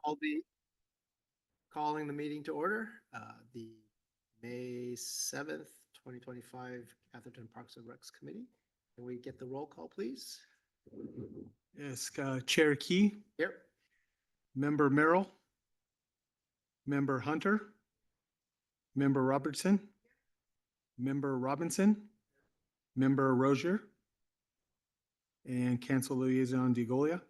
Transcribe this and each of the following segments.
I'll be calling the meeting to order. The May 7th, 2025 Atherton Parks and Recs Committee. Can we get the roll call, please? Yes, Chair Key, Here. Member Merrill, Member Hunter, Member Robertson, Member Robinson, Member Rozier, and Council Liaison DeGolia.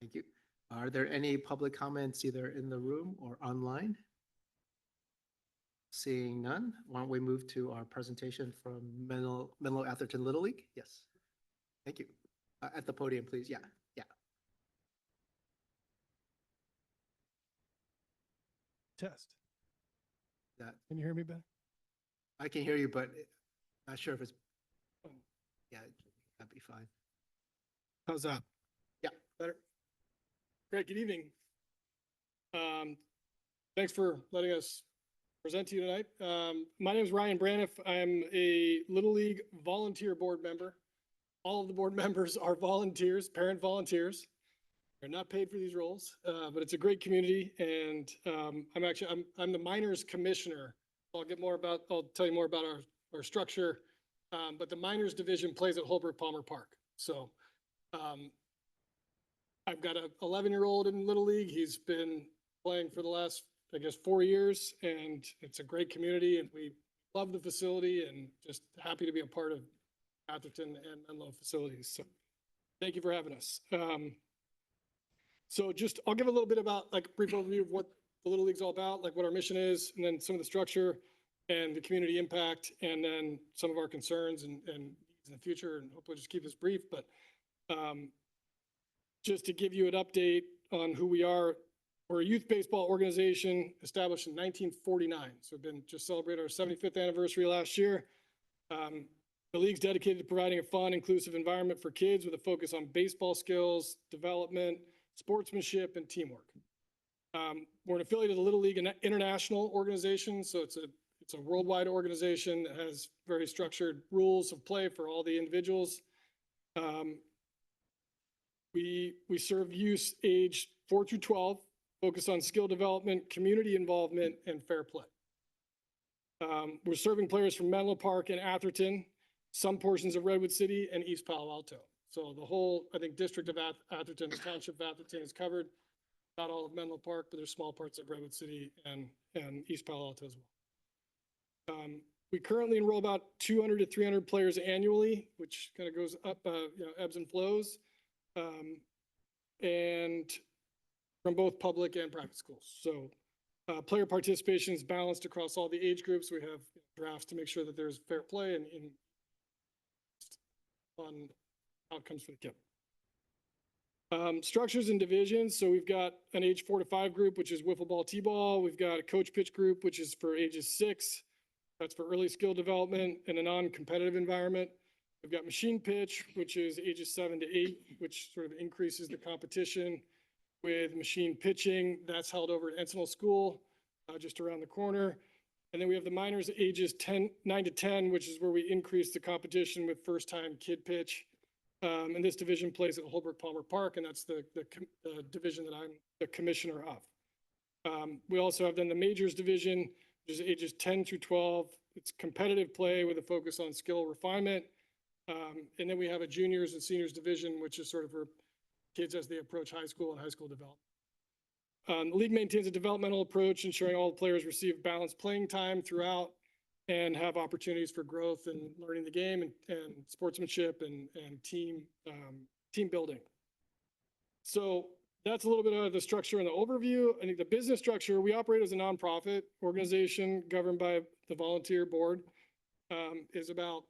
Thank you. Are there any public comments either in the room or online? Seeing none, why don't we move to our presentation from Menlo Atherton Little League? Yes. Thank you. At the podium, please. Yeah. Test. That Can you hear me better? I can hear you, but not sure if it's, yeah, that'd be fine. How's that? Yeah. Better? Great, good evening. Thanks for letting us present to you tonight. My name is Ryan Braniff. I'm a Little League volunteer board member. All of the board members are volunteers, parent volunteers. They're not paid for these roles, but it's a great community, and I'm the minors commissioner. I'll tell you more about our structure, but the minors division plays at Holbrook Palmer Park. So I've got an 11-year-old in Little League. He's been playing for the last, 4 years, and it's a great community, and we love the facility and just happy to be a part of Atherton and Menlo facilities. So thank you for having us. So I'll give a little bit about a brief overview of what the Little League's all about, what our mission is, and then some of the structure and the community impact, and then some of our concerns and needs in the future, and hopefully just keep this brief. But just to give you an update on who we are, we're a youth baseball organization established in 1949. So we've just celebrated our 75th anniversary last year. The league's dedicated to providing a fun, inclusive environment for kids with a focus on baseball skills, development, sportsmanship, and teamwork. We're an affiliate of the Little League International organization, so it's a worldwide organization that has very structured rules of play for all the individuals. We serve youth age 4 through 12, focus on skill development, community involvement, and fair play. We're serving players from Menlo Park and Atherton, some portions of Redwood City, and East Palo Alto. So the whole, district of Atherton, township of Atherton is covered. Not all of Menlo Park, but there's small parts of Redwood City and East Palo Alto as well. We currently enroll about 200 to 300 players annually, which kind of goes up, ebbs and flows, and from both public and private schools. So player participation is balanced across all the age groups. We have drafts to make sure that there's fair play and fun outcomes for the kid. Structures and divisions. So we've got an age 4 to 5 group, which is wiffle ball, t-ball. We've got a coach pitch group, which is for ages 6. That's for early skill development in a non-competitive environment. We've got machine pitch, which is ages 7 to 8, which sort of increases the competition with machine pitching. That's held over at Encinal School, just around the corner. And then we have the minors ages 9 to 10, which is where we increase the competition with first-time kid pitch. And this division plays at Holbrook Palmer Park, and that's the division that I'm the commissioner of. We also have then the majors division, which is ages 10 through 12. It's competitive play with a focus on skill refinement. And then we have a juniors and seniors division, which is sort of for kids as they approach high school and high school development. The league maintains a developmental approach, ensuring all players receive balanced playing time throughout and have opportunities for growth and learning the game and sportsmanship and team building. So that's a little bit of the structure and the overview. I think the business structure, we operate as a nonprofit organization governed by the volunteer board, is about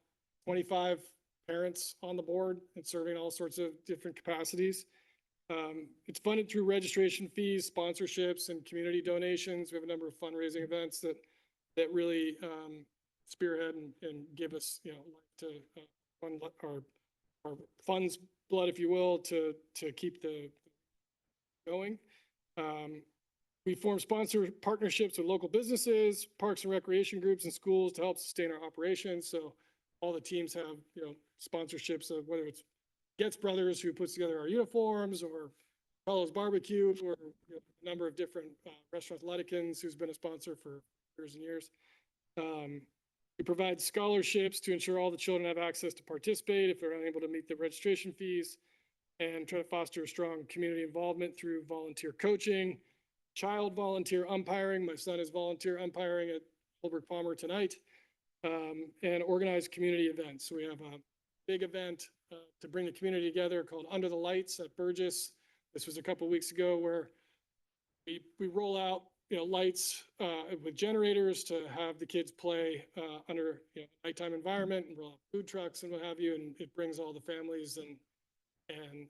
25 parents on the board and serving all sorts of different capacities. It's funded through registration fees, sponsorships, and community donations. We have a number of fundraising events that really spearhead and give us, to fund our funds blood, if you will, to keep the going. We form sponsor partnerships with local businesses, parks and recreation groups, and schools to help sustain our operations. So all the teams have, sponsorships of whether it's Getz Brothers, who puts together our uniforms, or Carlos Barbecue, or a number of different restaurants, Ludikins, who's been a sponsor for years and years. We provide scholarships to ensure all the children have access to participate if they're unable to meet the registration fees, and try to foster a strong community involvement through volunteer coaching, child volunteer umpiring. My son is volunteer umpiring at Holbrook Palmer tonight, and organized community events. So we have a big event to bring the community together called Under the Lights at Burgess. This was a couple of weeks ago, where we roll out, lights with generators to have the kids play under nighttime environment, and roll out food trucks and what have you, and it brings all the families and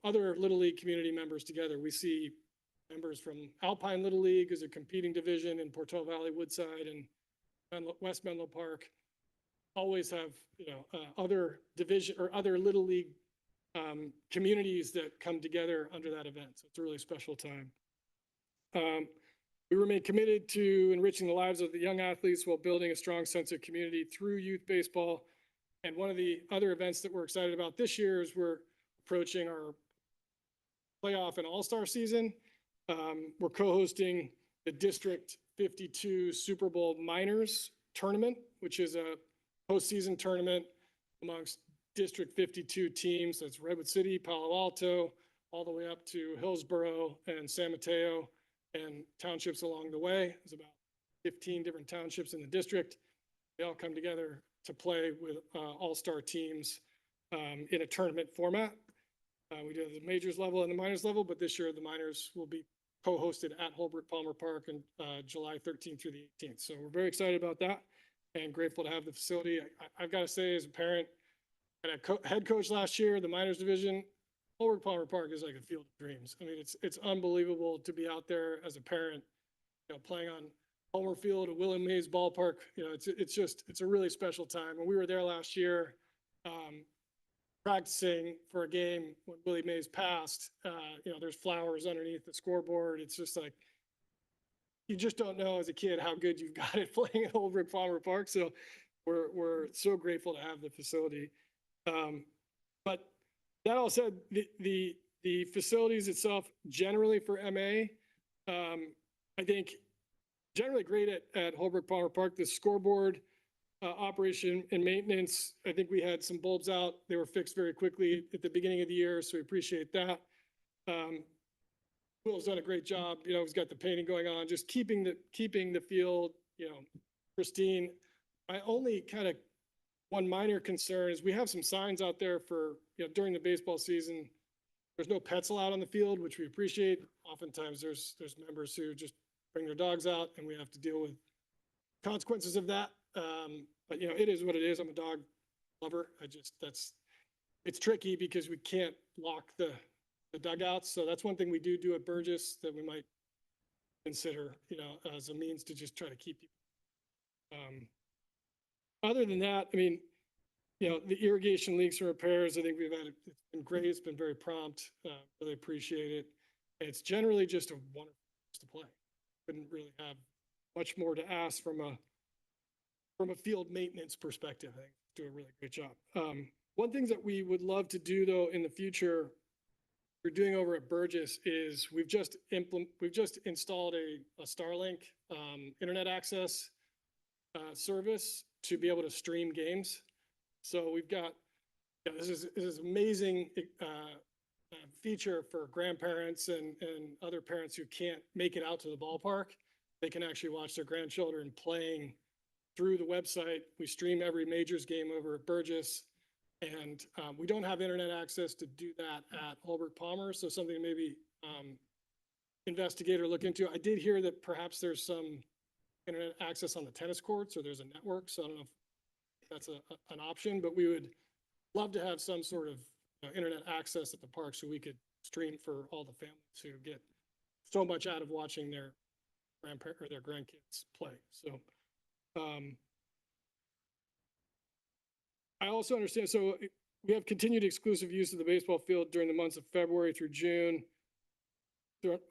other Little League community members together. We see members from Alpine Little League, who's a competing division in Portola Valley, Woodside, and West Menlo Park. Always have, other division or other Little League communities that come together under that event. So it's a really special time. We remain committed to enriching the lives of the young athletes while building a strong sense of community through youth baseball. And one of the other events that we're excited about this year is we're approaching our playoff and all-star season. We're co-hosting the District 52 Super Bowl Minors Tournament, which is a postseason tournament amongst District 52 teams. That's Redwood City, Palo Alto, all the way up to Hillsborough and San Mateo and townships along the way. There's about 15 different townships in the district. They all come together to play with all-star teams in a tournament format. We do the majors level and the minors level, but this year the minors will be co-hosted at Holbrook Palmer Park on July 13th through the 18th. So we're very excited about that and grateful to have the facility. I've got to say, as a parent and a head coach last year, the minors division, Holbrook Palmer Park is like a field of dreams. I mean, it's unbelievable to be out there as a parent, playing on Homer Field, a Willie Mays ballpark. It's a really special time. When we were there last year, practicing for a game when Willie Mays passed, there's flowers underneath the scoreboard. It's just like, you just don't know as a kid how good you've got it playing at Holbrook Palmer Park. So we're so grateful to have the facility. But that all said, the facilities itself, generally for MA, I think generally great at Holbrook Palmer Park. The scoreboard operation and maintenance, I think we had some bulbs out. They were fixed very quickly at the beginning of the year, so we appreciate that. Will's done a great job. He's got the painting going on, just keeping the field, pristine. My only kind of one minor concern is we have some signs out there for, during the baseball season, there's no pets allowed on the field, which we appreciate. Oftentimes there's members who just bring their dogs out and we have to deal with consequences of that. But it is what it is. I'm a dog lover. It's tricky because we can't lock the dugouts. So that's one thing we do at Burgess that we might consider, as a means to just try to keep people. Other than that, I mean, the irrigation leaks and repairs, I think it's been great. It's been very prompt. Really appreciate it. It's generally just a wonderful place to play. Couldn't really have much more to ask from a field maintenance perspective. I think do a really great job. One thing that we would love to do though in the future, we're doing over at Burgess, is we've just installed a Starlink internet access service to be able to stream games. So we've got, this is amazing feature for grandparents and other parents who can't make it out to the ballpark. They can actually watch their grandchildren playing through the website. We stream every majors game over at Burgess, and we don't have internet access to do that at Holbrook Palmer. So something to maybe investigate or look into. I did hear that perhaps there's some internet access on the tennis courts, or there's a network. So I don't know if that's an option, but we would love to have some sort of internet access at the park so we could stream for all the families who get so much out of watching their grandparents or their grandkids play. So I also understand, so we have continued exclusive use of the baseball field during the months of February through June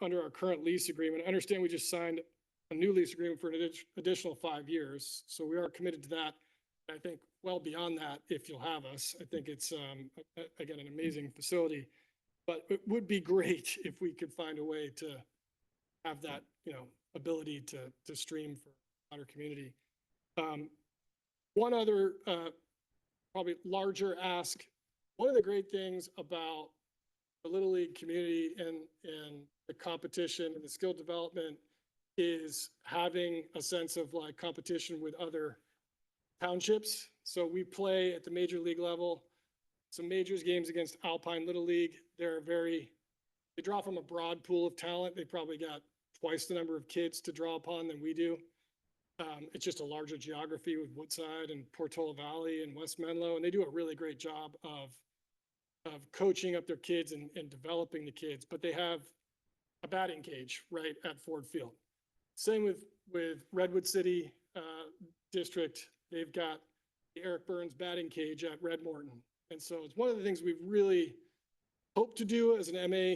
under our current lease agreement. I understand we just signed a new lease agreement for an additional 5 years. So we are committed to that. I think well beyond that, if you'll have us. I think it's, again, an amazing facility. But it would be great if we could find a way to have that, ability to stream for our community. One other, probably larger ask, one of the great things about the Little League community and the competition and the skill development is having a sense of like competition with other townships. So we play at the major league level, some majors games against Alpine Little League. They draw from a broad pool of talent. They probably got twice the number of kids to draw upon than we do. It's just a larger geography with Woodside and Portola Valley and West Menlo, and they do a really great job of coaching up their kids and developing the kids, but they have a batting cage right at Ford Field. Same with Redwood City District. They've got the Eric Burns batting cage at Red Morton. And so it's one of the things we've really hoped to do as an MA,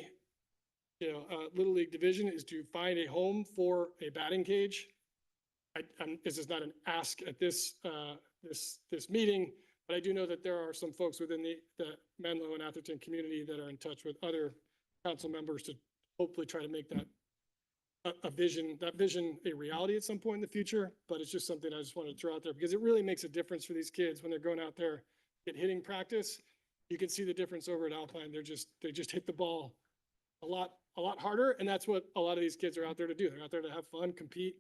Little League division, is to find a home for a batting cage. This is not an ask at this meeting, but I do know that there are some folks within the Menlo and Atherton community that are in touch with other council members to hopefully try to make that vision a reality at some point in the future. But it's just something I just wanted to throw out there because it really makes a difference for these kids when they're going out there get hitting practice. You can see the difference over at Alpine. They just hit the ball a lot harder, and that's what a lot of these kids are out there to do. They're out there to have fun, compete,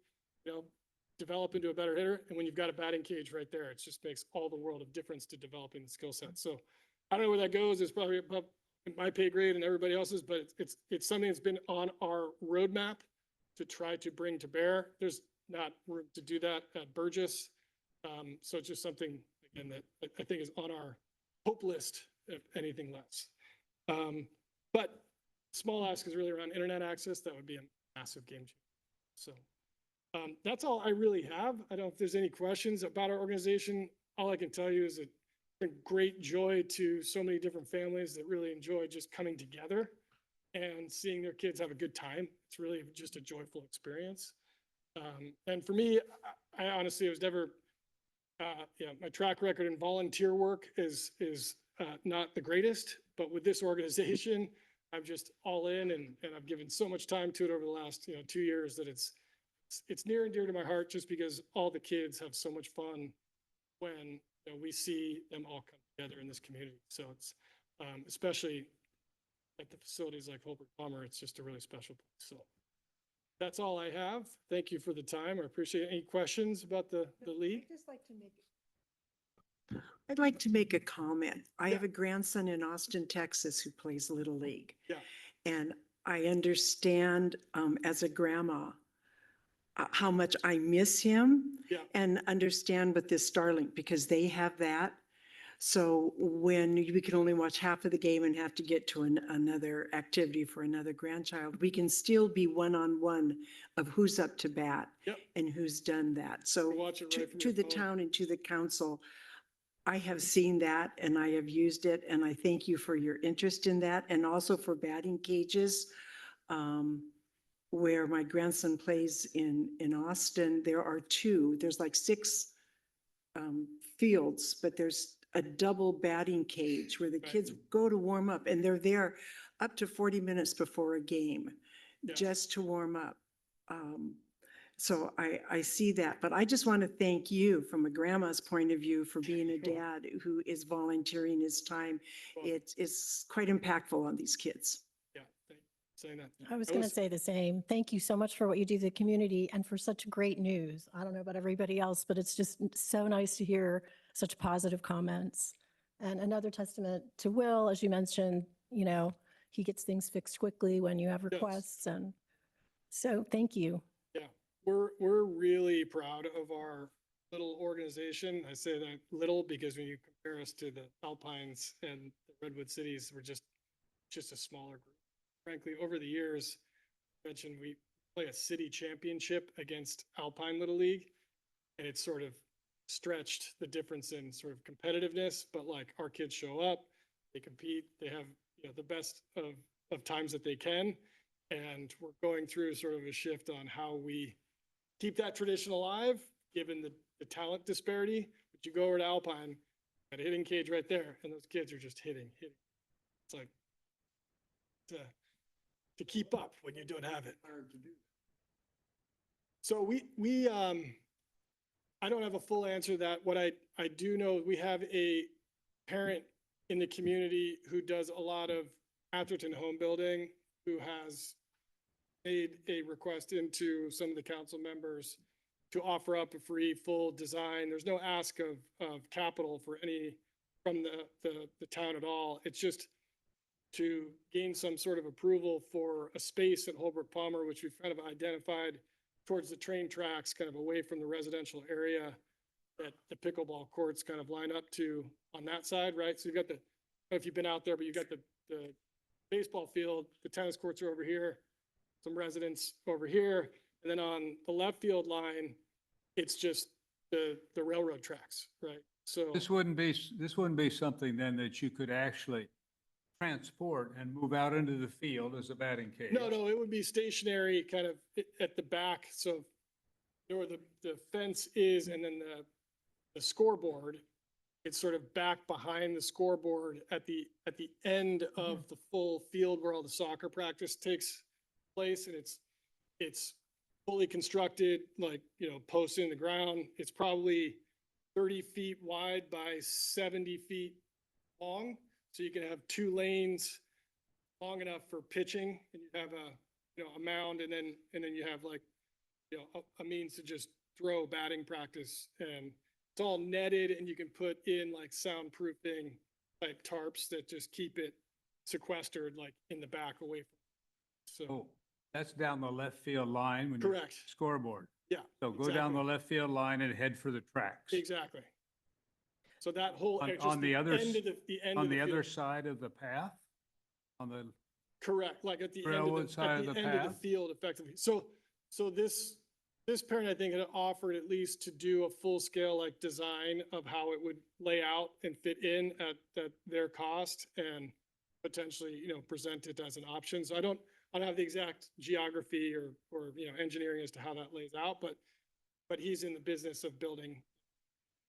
develop into a better hitter. And when you've got a batting cage right there, it just makes all the world of difference to developing the skill set. So I don't know where that goes. It's probably above my pay grade and everybody else's, but it's something that's been on our roadmap to try to bring to bear. There's not room to do that at Burgess. So it's just something, again, that I think is on our hope list, if anything less. But small ask is really around internet access. That would be a massive game changer. So that's all I really have. I don't know if there's any questions about our organization. All I can tell you is it's been great joy to so many different families that really enjoy just coming together and seeing their kids have a good time. It's really just a joyful experience. And for me, I honestly, it was never, my track record in volunteer work is not the greatest, but with this organization, I'm just all in and I've given so much time to it over the last 2 years that it's near and dear to my heart just because all the kids have so much fun when we see them all come together in this community. So it's especially at the facilities like Holbrook Palmer, it's just a really special place. So that's all I have. Thank you for the time. I appreciate any questions about the league. I'd like to make a comment. I Yeah. have a grandson in Austin, Texas, who plays Little League. Yeah. And I understand as a grandma how much I miss him. Yeah. And understand with this Starlink because they have that. So when we can only watch half of the game and have to get to another activity for another grandchild, we can still be one-on-one of who's up to bat. Yep. And who's done that. So Watch it right from to your the phone. town and to the council, I have seen that and I have used it and I thank you for your interest in that and also for batting cages. Where my grandson plays in Austin, there are two, there's like 6 fields, but there's a double batting cage where the Right. kids go to warm up and they're there up to 40 minutes before a game Yeah. just to warm up. So I see that, but I just want to thank you from a grandma's point of view for being a dad who is volunteering his time. Welcome. It's quite impactful on these kids. Yeah, thank you for saying that. I was going to say the same. Thank you so much for what you do to the community and for such great news. I don't know about everybody else, but it's just so nice to hear such positive comments. And another testament to Will, as you mentioned, he gets things fixed quickly when you have Yes. requests. And so thank you. Yeah, we're really proud of our little organization. I say that little because when you compare us to the Alpines and the Redwood Cities, we're just a smaller group. Frankly, over the years, I mentioned we play a city championship against Alpine Little League, and it's sort of stretched the difference in sort of competitiveness, but like our kids show up, they compete, they have the best of times that they can. And we're going through sort of a shift on how we keep that tradition alive, given the talent disparity. But you go over to Alpine, got a hitting cage right there, and those kids are just hitting. It's like to keep up when you don't have it. So I don't have a full answer to that. What I do know, we have a parent in the community who does a lot of Atherton home building, who has made a request into some of the council members to offer up a free full design. There's no ask of capital for any from the town at all. It's just to gain some sort of approval for a space at Holbrook Palmer, which we've kind of identified towards the train tracks, kind of away from the residential area that the pickleball courts kind of line up to on that side, right? So you've got the, I don't know if you've been out there, but you've got the baseball field, the tennis courts are over here, some residents over here, and then on the left field line, it's just the railroad tracks, right? So, This wouldn't be something then that you could actually transport and move out into the field as a batting cage? no, it would be stationary kind of at the back, so where the fence is and then the scoreboard, it's sort of back behind the scoreboard at the end of the full field where all the soccer practice takes place, and it's fully constructed, like, posts in the ground. It's probably 30 feet wide by 70 feet long. So you can have 2 lanes long enough for pitching, and you have a mound, and then you have like, a means to just throw batting practice, and it's all netted, and you can put in like soundproofing type tarps that just keep it sequestered like in the back away from. So, Oh, that's down the left field line when you correct. scoreboard. Yeah. So go down the exactly. left field line and head for the tracks. Exactly. So that whole, On- just on the other end of the end On of the other field. side of the path? On the, Correct, like at the end railroad of the, side at of the the end of the path? field effectively. So this parent, I think, had offered at least to do a full scale like design of how it would lay out and fit in at their cost, and potentially, present it as an option. So I don't have the exact geography or engineering as to how that lays out, but he's in the business of building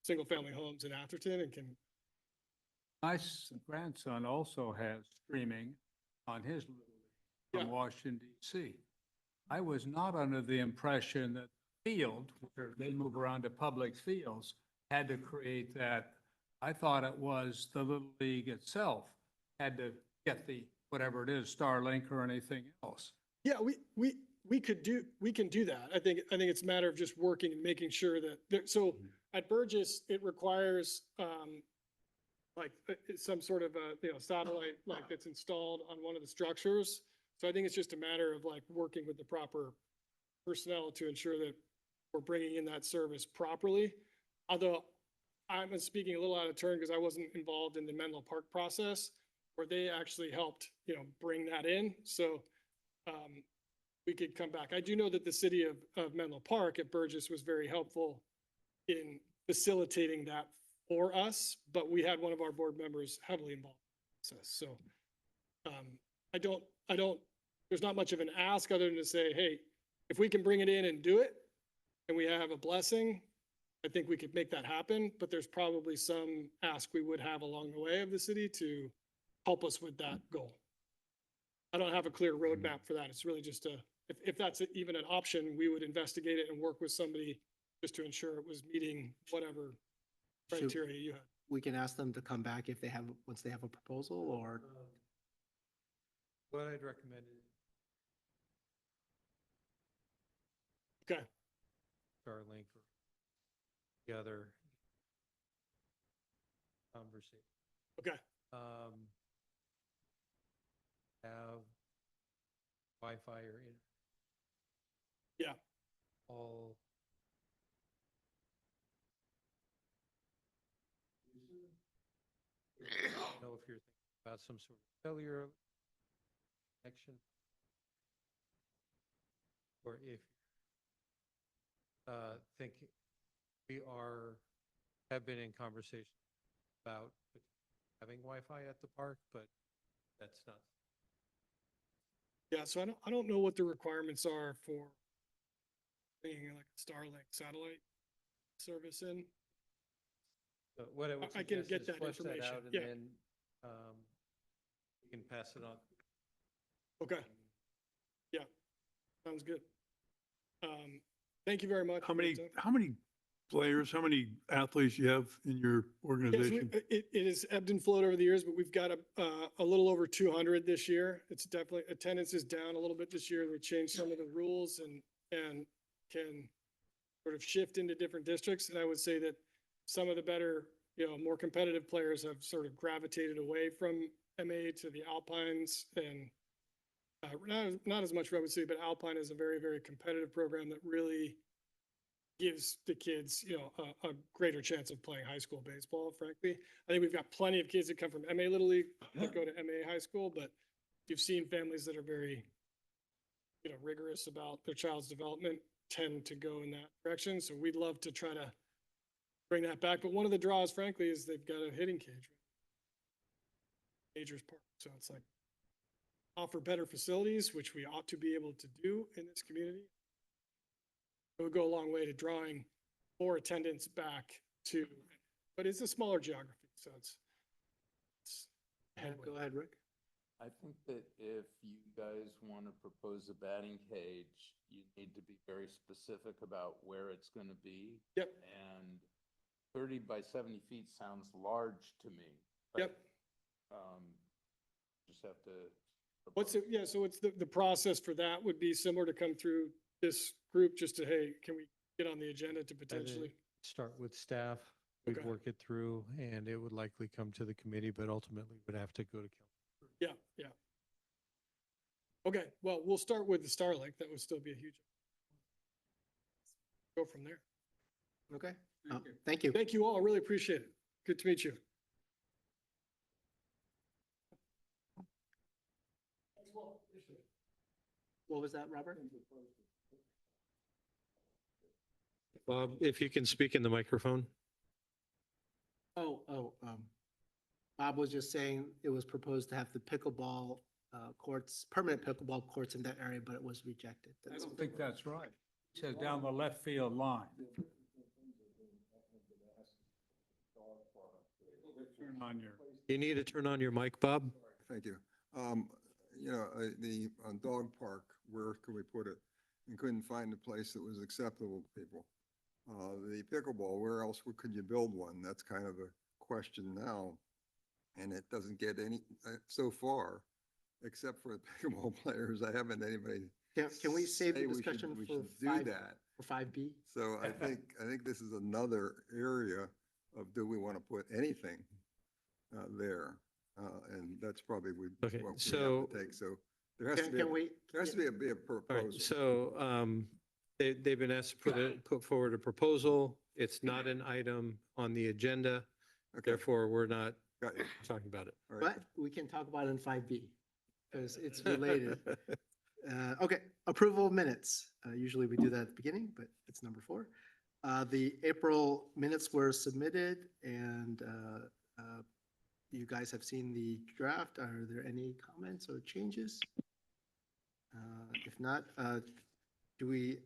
single family homes in Atherton and can, my grandson also has streaming on his little league Yeah. from Washington DC. I was not under the impression that field, where they move around to public fields, had to create that. I thought it was the little league itself had to get the, whatever it is, Starlink or anything else. yeah, we can do that. I think it's a matter of just working and making sure that so at Burgess, it requires, like some sort of a, satellite like that's installed on one of the structures. So I think it's just a matter of like working with the proper personnel to ensure that we're bringing in that service properly. Although I'm speaking a little out of turn because I wasn't involved in the Menlo Park process where they actually helped, bring that in. So, we could come back. I do know that the city of Menlo Park at Burgess was very helpful in facilitating that for us, but we had one of our board members heavily involved in the process. So, I don't, there's not much of an ask other than to say, hey, if we can bring it in and do it and we have a blessing, I think we could make that happen, but there's probably some ask we would have along the way of the city to help us with that goal. I don't have a clear roadmap for that. It's really just if that's even an option, we would investigate it and work with somebody just to ensure it was meeting whatever Should- criteria you had. We can ask them to come back if they have, once they have a proposal, or What I'd recommend is Okay, Starlink or the other conversation. okay, Have Wi-Fi or internet. Yeah. All. I don't know if you're thinking about some sort of cellular connection. Or if think we have been in conversation about having Wi-Fi at the park, but that's not. yeah, so I don't know what the requirements are for bringing like a Starlink satellite service in. But what I would I can suggest get is that flush that information, out and yeah. then we can pass it on. Okay. Yeah, sounds good. Thank you very much. How for your many, time. how many players, how many athletes you have in your Yes, organization? it has ebbed and flowed over the years, but we've got a little over 200 this year. It's definitely, attendance is down a little bit this year. They changed some of the rules and can sort of shift into different districts. And I would say that some of the better, more competitive players have sort of gravitated away from MA to the Alpines and not as much Rapid City, but Alpine is a very, very competitive program that really gives the kids, a greater chance of playing high school baseball, frankly. I think we've got plenty of kids that come from MA Little League that go to MA High School, but you've seen families that are very, rigorous about their child's development tend to go in that direction. So we'd love to try to bring that back. But one of the draws, frankly, is they've got a hitting cage. Majors Park. So it's like offer better facilities, which we ought to be able to do in this community. It would go a long way to drawing more attendance back to, but it's a smaller geography, so it's Go ahead, Rick. I think that if you guys want to propose a batting cage, you need to be very specific about where it's going to be. Yep. And 30 by 70 feet sounds large to me. but, Yep. Just have to. What's it, yeah, so it's the process for that would be similar to come through this group, just to, hey, can we get on the agenda to potentially? Start with staff, we'd Okay. work it through, and it would likely come to the committee, but ultimately would have to go to council. Yeah, yeah. Okay, well, we'll start with the Starlink. That would still be a huge. Go from there. Okay, thank you. Thank you all. I really appreciate it. Good to meet you. What was that, Robert? Bob, if you can speak in the microphone. Bob was just saying it was proposed to have the pickleball courts, permanent pickleball courts in that area, but it was rejected. I don't think that's right. It says down the left field line. Turn on your. You need to turn on your mic, Bob. Thank you. The dog park, where could we put it? And couldn't find a place that was acceptable to people. The pickleball, where else could you build one? That's kind of a question now. And it doesn't get any, so far, except for the pickleball players, I haven't anybody. Can we save the say we discussion we for should do five, that. for 5B? So I think this is another area of, do we want to put anything there? And that's probably what we Okay, have so- to take. So there has to be, Can we? there has to be a All right, proposal. so they've been asked to put forward a proposal. It's not an item on the agenda, Okay, therefore we're not got you. talking about it. All right. But we can talk about it in 5B because it's related. Okay, approval of minutes. Usually we do that at the beginning, but it's number 4. The April minutes were submitted and you guys have seen the draft. Are there any comments or changes? If not, do we,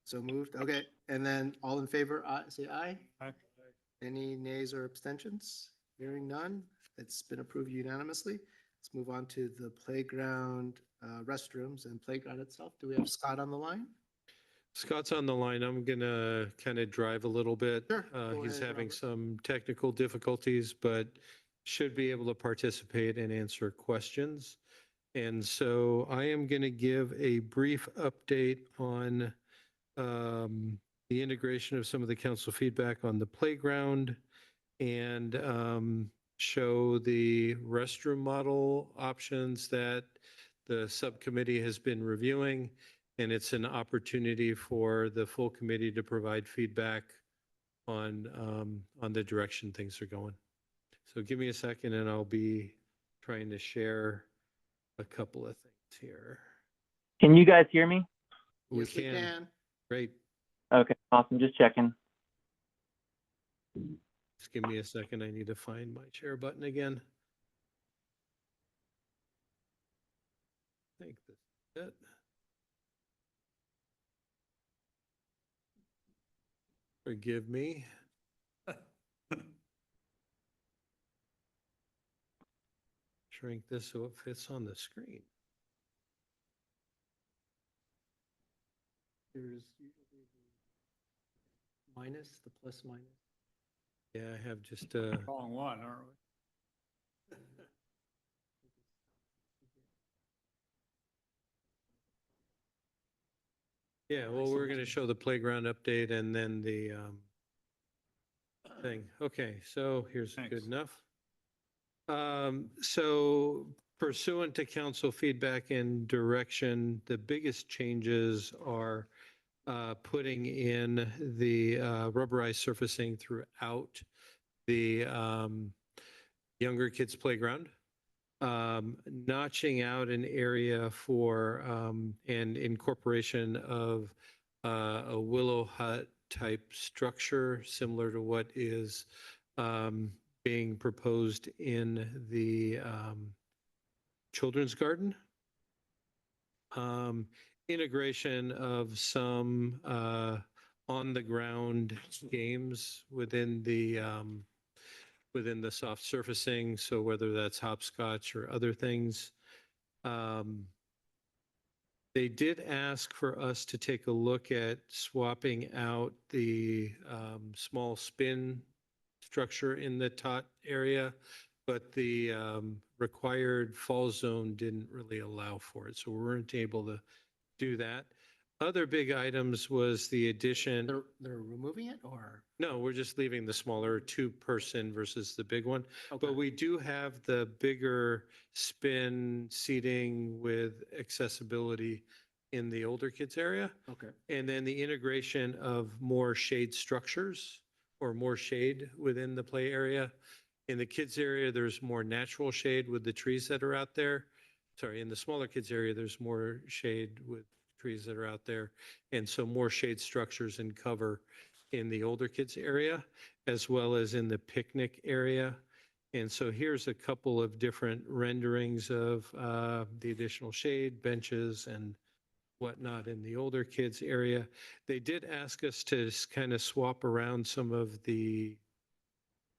so moved? Okay, and then all in favor, say aye. Aye. Any nays or abstentions? Hearing none, it's been approved unanimously. Let's move on to the playground, restrooms and playground itself. Do we have Scott on the line? Scott's on the line. I'm gonna kind of drive a little bit. Sure, go He's ahead, having Robert. some technical difficulties, but should be able to participate and answer questions. And so I am going to give a brief update on the integration of some of the council feedback on the playground and show the restroom model options that the subcommittee has been reviewing. And it's an opportunity for the full committee to provide feedback on the direction things are going. So give me a second and I'll be trying to share a couple of things here. Can you guys hear me? Yes, we can. Great. Okay, awesome. Just checking. Just give me a second. I need to find my share button again. I think this is it. Forgive me. Shrink this so it fits on the screen. There's usually the minus, the plus minus. Yeah, I have just, Wrong one, aren't we? yeah, well, we're going to show the playground update and then the thing. Okay, so here's Thanks. good enough. So pursuant to council feedback and direction, the biggest changes are putting in the rubberized surfacing throughout the younger kids' playground, notching out an area for and incorporation of a willow hut type structure similar to what is being proposed in the children's garden. Integration of some on-the-ground games within the soft surfacing, so whether that's hopscotch or other things. They did ask for us to take a look at swapping out the small spin structure in the tot area, but the required fall zone didn't really allow for it, so we weren't able to do that. Other big items was the addition. They're removing it or? No, we're just leaving the smaller two-person versus the big one. Okay. But we do have the bigger spin seating with accessibility in the older kids area. Okay. And then the integration of more shade structures or more shade within the play area. In the kids area, there's more natural shade with the trees that are out there. Sorry, in the smaller kids area, there's more shade with trees that are out there. And so more shade structures and cover in the older kids area, as well as in the picnic area. And so here's a couple of different renderings of the additional shade, benches, and whatnot in the older kids area. They did ask us to kind of swap around some of the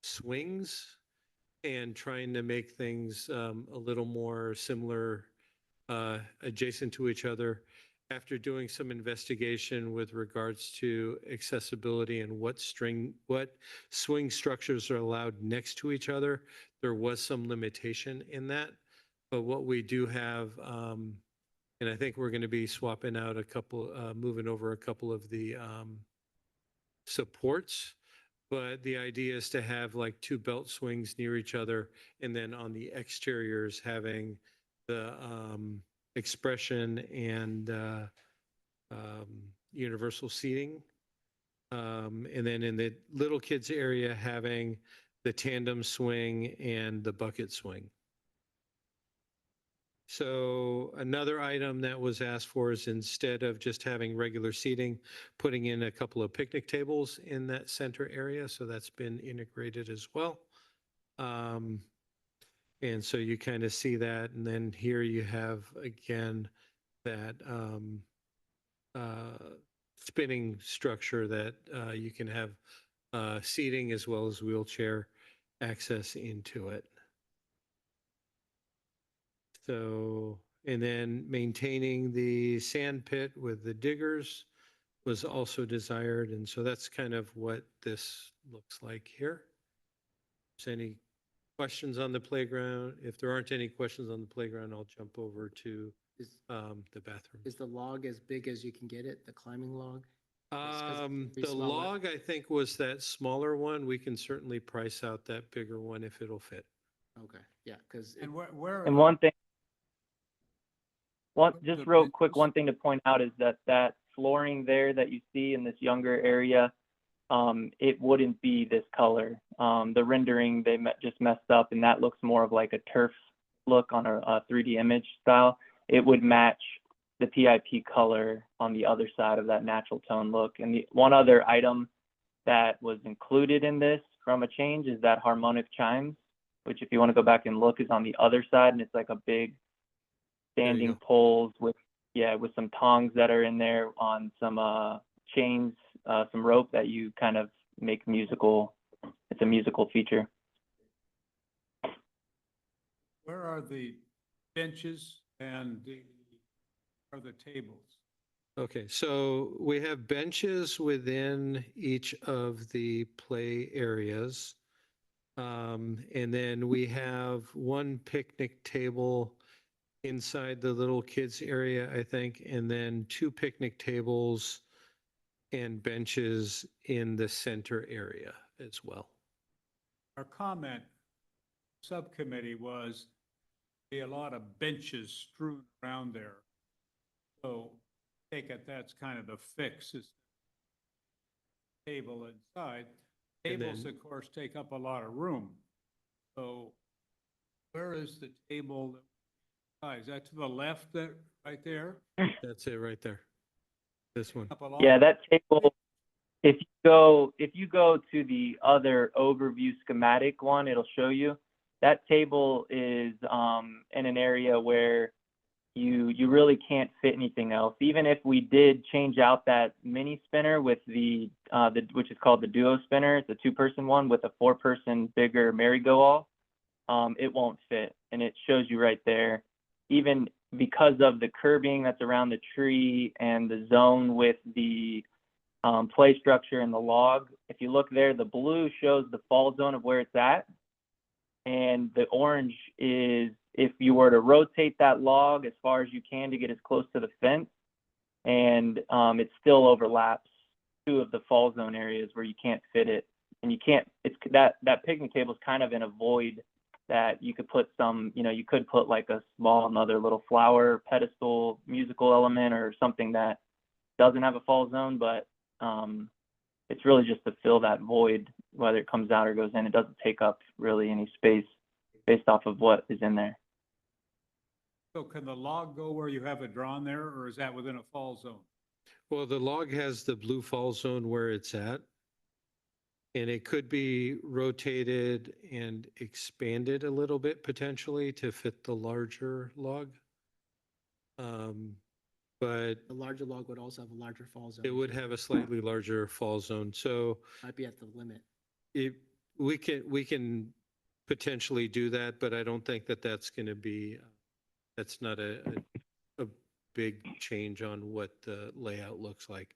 swings and trying to make things a little more similar, adjacent to each other. After doing some investigation with regards to accessibility and what swing structures are allowed next to each other, there was some limitation in that. But what we do have, and I think we're going to be swapping out moving over a couple of the supports. But the idea is to have like two belt swings near each other, and then on the exteriors having the expression and universal seating. And then in the little kids area, having the tandem swing and the bucket swing. So another item that was asked for is instead of just having regular seating, putting in a couple of picnic tables in that center area. So that's been integrated as well. And so you kind of see that. And then here you have, again, that spinning structure that you can have seating as well as wheelchair access into it. So, and then maintaining the sand pit with the diggers was also desired. And so that's kind of what this looks like here. Is any questions on the playground? If there aren't any questions on the playground, I'll jump over to the bathroom. Is the log as big as you can get it, the climbing log? Yes, 'cause it can be The smaller. log, I think, was that smaller one. We can certainly price out that bigger one if it'll fit. Okay, yeah, because And where? And one thing, What's just the real quick, benches? one thing to point out is that flooring there that you see in this younger area, it wouldn't be this color. The rendering, they just messed up, and that looks more of like a turf look on a 3D image style. It would match the PIP color on the other side of that natural tone look. And the one other item that was included in this from a change is that harmonic chimes, which if you want to go back and look is on the other side, and it's like a big standing go. poles with some tongs that are in there on some chains, some rope that you kind of make musical. It's a musical feature. Where are the benches and are the tables? Okay, so we have benches within each of the play areas. And then we have one picnic table inside the little kids area, I think, and then two picnic tables and benches in the center area as well. Our comment subcommittee was be a lot of benches strewn around there. So take it, that's kind of the fix is table inside. And Tables, then- of course, take up a lot of room. So where is the table? Is that to the left there, right there? That's it right there. This one. Up a lot? Yeah, that table, if you go to the other overview schematic one, it'll show you. That table is in an area where you really can't fit anything else. Even if we did change out that mini spinner with the which is called the duo spinner, it's a 2-person one with a 4-person bigger merry-go-all, it won't fit. And it shows you right there, even because of the curbing that's around the tree and the zone with the play structure and the log. If you look there, the blue shows the fall zone of where it's at. And the orange is if you were to rotate that log as far as you can to get as close to the fence, and it still overlaps 2 of the fall zone areas where you can't fit it. And you can't, it's that picnic table is kind of in a void that you could put some, you could put like a small, another little flower pedestal musical element or something that doesn't have a fall zone, but it's really just to fill that void, whether it comes out or goes in. It doesn't take up really any space based off of what is in there. So can the log go where you have it drawn there, or is that within a fall zone? Well, the log has the blue fall zone where it's at. And it could be rotated and expanded a little bit potentially to fit the larger log. But The larger log would also have a larger fall zone. it would have a slightly larger fall zone. So Might be at the limit. we can potentially do that, but I don't think that that's going to be, that's not a big change on what the layout looks like.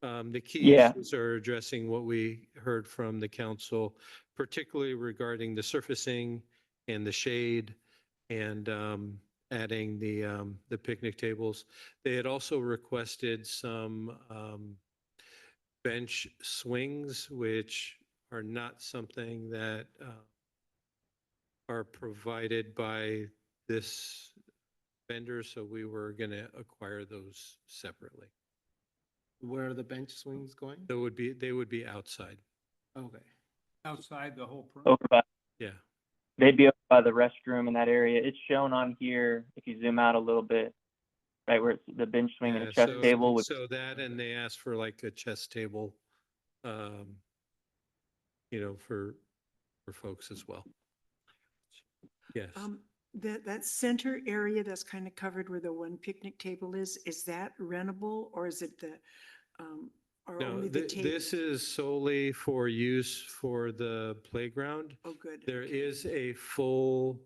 The key Yeah. issues are addressing what we heard from the council, particularly regarding the surfacing and the shade and adding the picnic tables. They had also requested some bench swings, which are not something that are provided by this vendor, so we were going to acquire those separately. Where are the bench swings going? They would be outside. Okay. Outside the whole perimeter? Over by, Yeah. they'd be over by the restroom in that area. It's shown on here, if you zoom out a little bit, right where it's the bench swing and Yeah, a chest so- table with, So that, and they asked for like a chess table, for folks as well. Yes. That center area that's kind of covered where the one picnic table is that rentable or is it or No, only the table? this is solely for use for the playground. Oh, good. There Okay. is a full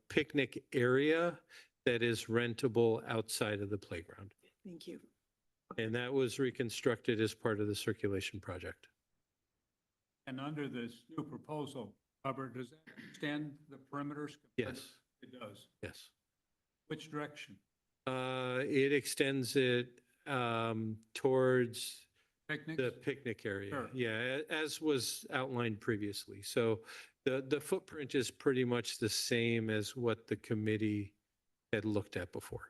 picnic area that is rentable outside of the playground. Thank you. And that was reconstructed as part of the circulation project. And under this new proposal, Robert, does that extend the perimeters? Yes, It does. yes. Which direction? It extends it towards Picnics? the picnic area. Sure. Yeah, as was outlined previously. So the footprint is pretty much the same as what the committee had looked at before.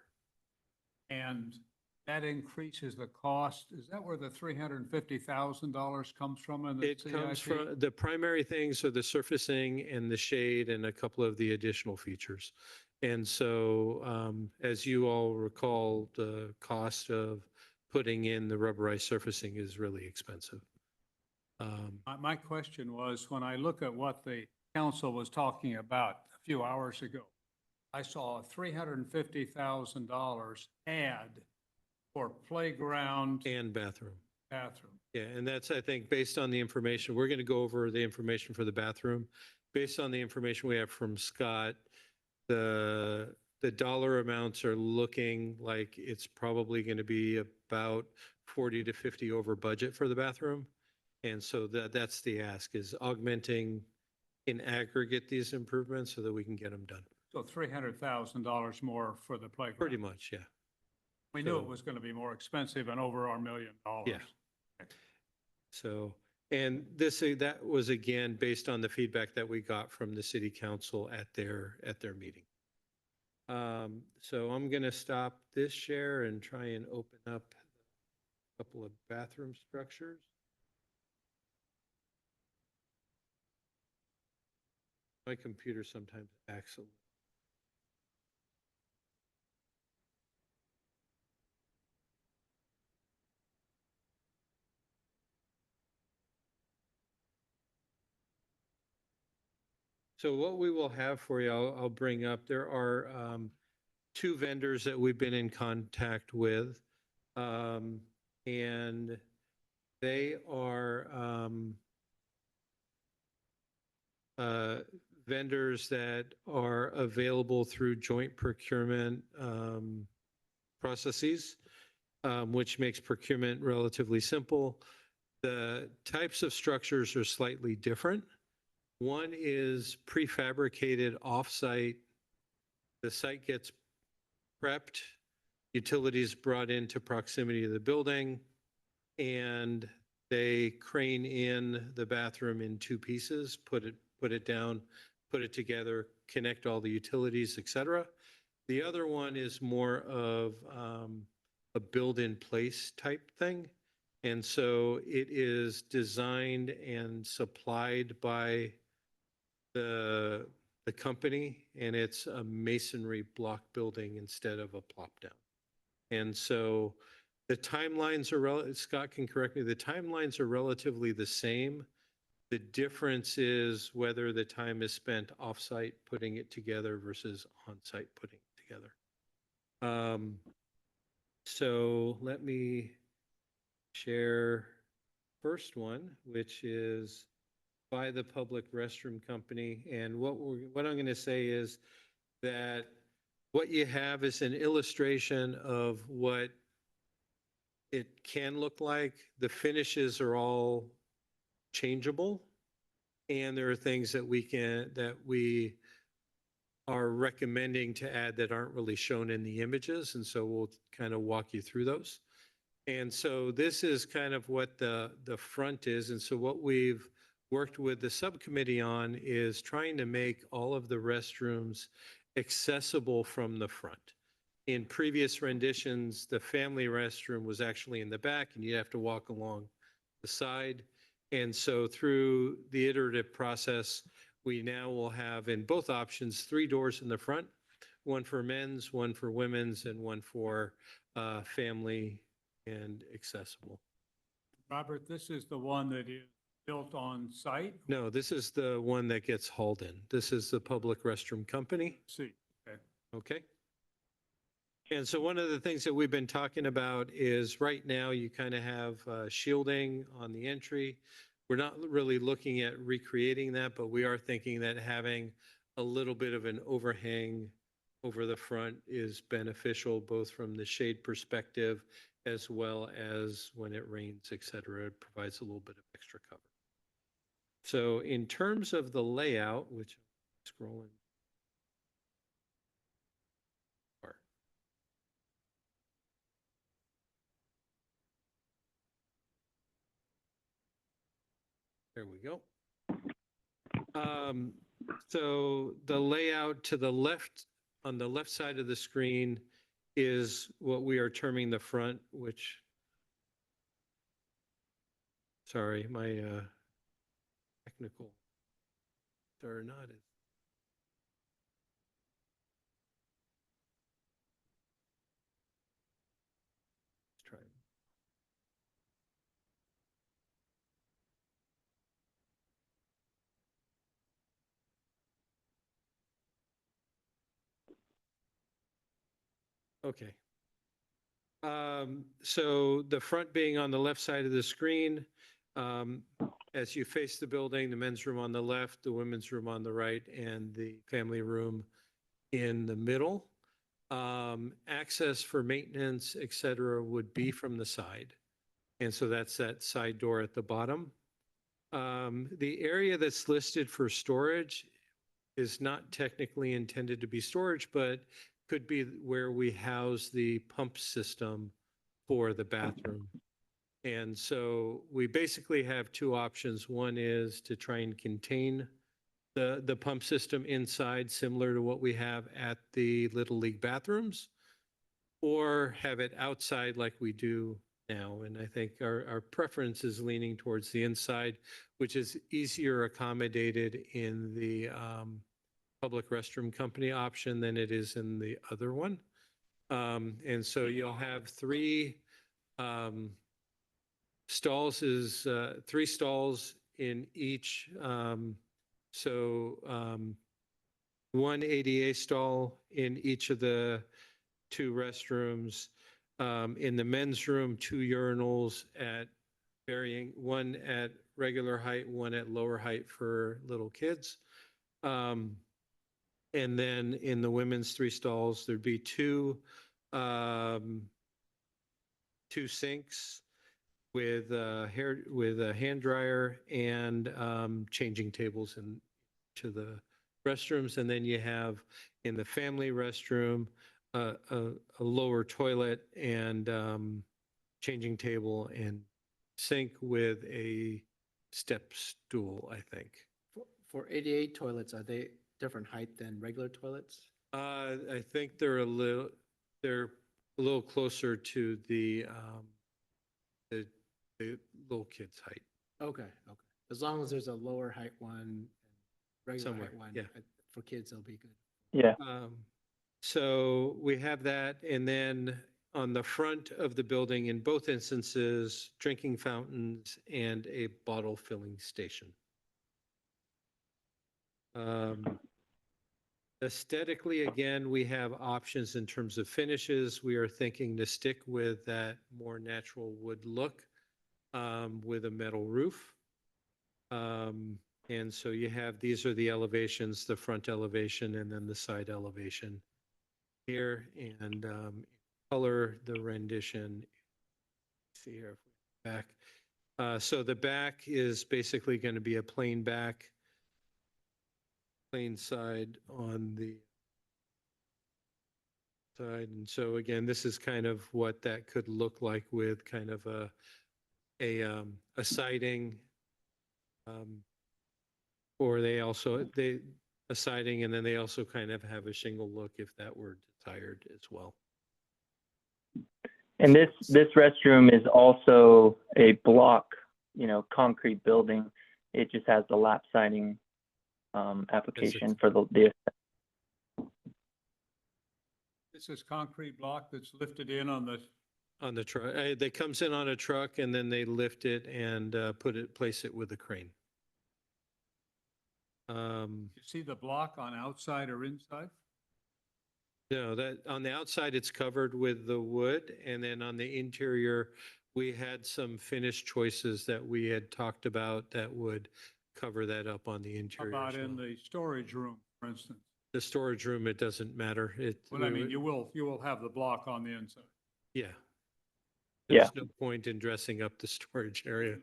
And that increases the cost. Is that where the $350,000 comes from in the It comes CIP? from, the primary things are the surfacing and the shade and a couple of the additional features. And so, as you all recall, the cost of putting in the rubberized surfacing is really expensive. My question was, when I look at what the council was talking about a few hours ago, I saw a $350,000 ad for playground And bathroom. bathroom. Yeah, and that's, I think, based on the information, we're going to go over the information for the bathroom. Based on the information we have from Scott, the the dollar amounts are looking like it's probably going to be about 40 to 50 over budget for the bathroom. And so that's the ask, is augmenting in aggregate these improvements so that we can get them done. So $300,000 more for the playground. Pretty much, yeah. We knew it so- was going to be more expensive and over our $1 million. Yeah. So, and that was again, based on the feedback that we got from the city council at their meeting. So I'm going to stop this share and try and open up a couple of bathroom structures. My computer sometimes acts a little. So what we will have for you, I'll bring up, there are two vendors that we've been in contact with. And they are vendors that are available through joint procurement processes, which makes procurement relatively simple. The types of structures are slightly different. One is prefabricated offsite. The site gets prepped, utilities brought into proximity to the building, and they crane in the bathroom in two pieces, put it down, put it together, connect all the utilities, et cetera. The other one is more of a build-in-place type thing. And so it is designed and supplied by the company, and it's a masonry block building instead of a plop down. And so the timelines are, Scott can correct me, the timelines are relatively the same. The difference is whether the time is spent offsite putting it together versus on-site putting it together. So let me share first one, which is by the Public Restroom Company. And what I'm going to say is that what you have is an illustration of what it can look like. The finishes are all changeable, and there are things that we are recommending to add that aren't really shown in the images, and so we'll kind of walk you through those. And so this is kind of what the front is, and so what we've worked with the subcommittee on is trying to make all of the restrooms accessible from the front. In previous renditions, the family restroom was actually in the back and you'd have to walk along the side. And so through the iterative process, we now will have in both options 3 doors in the front, one for men's, one for women's, and one for family and accessible. Robert, this is the one that is built on site? No, this is the one that gets hauled in. This is the Public Restroom Company. See, okay. Okay. And so one of the things that we've been talking about is right now you kind of have shielding on the entry. We're not really looking at recreating that, but we are thinking that having a little bit of an overhang over the front is beneficial, both from the shade perspective as well as when it rains, et cetera. It provides a little bit of extra cover. So in terms of the layout, which I'm scrolling. There we go. So the layout to the left, on the left side of the screen, is what we are terming the front, which, sorry, my technical are not as. Let's try. Okay. So the front being on the left side of the screen, as you face the building, the men's room on the left, the women's room on the right, and the family room in the middle. Access for maintenance, et cetera, would be from the side. And so that's that side door at the bottom. The area that's listed for storage is not technically intended to be storage, but could be where we house the pump system for the bathroom. And so we basically have two options. One is to try and contain the pump system inside, similar to what we have at the Little League bathrooms, or have it outside like we do now. And I think our preference is leaning towards the inside, which is easier accommodated in the public restroom company option than it is in the other one. And so you'll have three stalls in each. One ADA stall in each of the two restrooms. In the men's room, two urinals at varying, one at regular height, one at lower height for little kids. And then in the women's three stalls, there'd be two sinks with a hand dryer and changing tables to the restrooms. And then you have in the family restroom a lower toilet and changing table and sink with a step stool, I think. For 88 toilets, are they different height than regular toilets? I think they're a little closer to the little kid's height. Okay, okay. As long as there's a lower height one, regular Somewhere, height one, yeah. for kids, it'll be good. Yeah. So we have that, and then on the front of the building, in both instances, drinking fountains and a bottle filling station. Aesthetically, again, we have options in terms of finishes. We are thinking to stick with that more natural wood look with a metal roof. And so you have, these are the elevations, the front elevation and then the side elevation here, and color the rendition. See here, back. So the back is basically going to be a plain back, plain side on the side. And so again, this is kind of what that could look like with kind of a siding. Or a siding, and then they also kind of have a shingle look if that were desired as well. And this restroom is also a block, concrete building. It just has the lap siding application for the This is concrete block that's lifted in on the truck. They comes in on a truck and then they lift it and place it with a crane. You see the block on outside or inside? No, that on the outside it's covered with the wood, and then on the interior we had some finish choices that we had talked about that would cover that up on the How interior. about as in well. the storage room, for instance? The storage room, it doesn't matter. Well, I mean, you will have the block on the inside. Yeah. Yeah. There's no point in dressing up the storage area.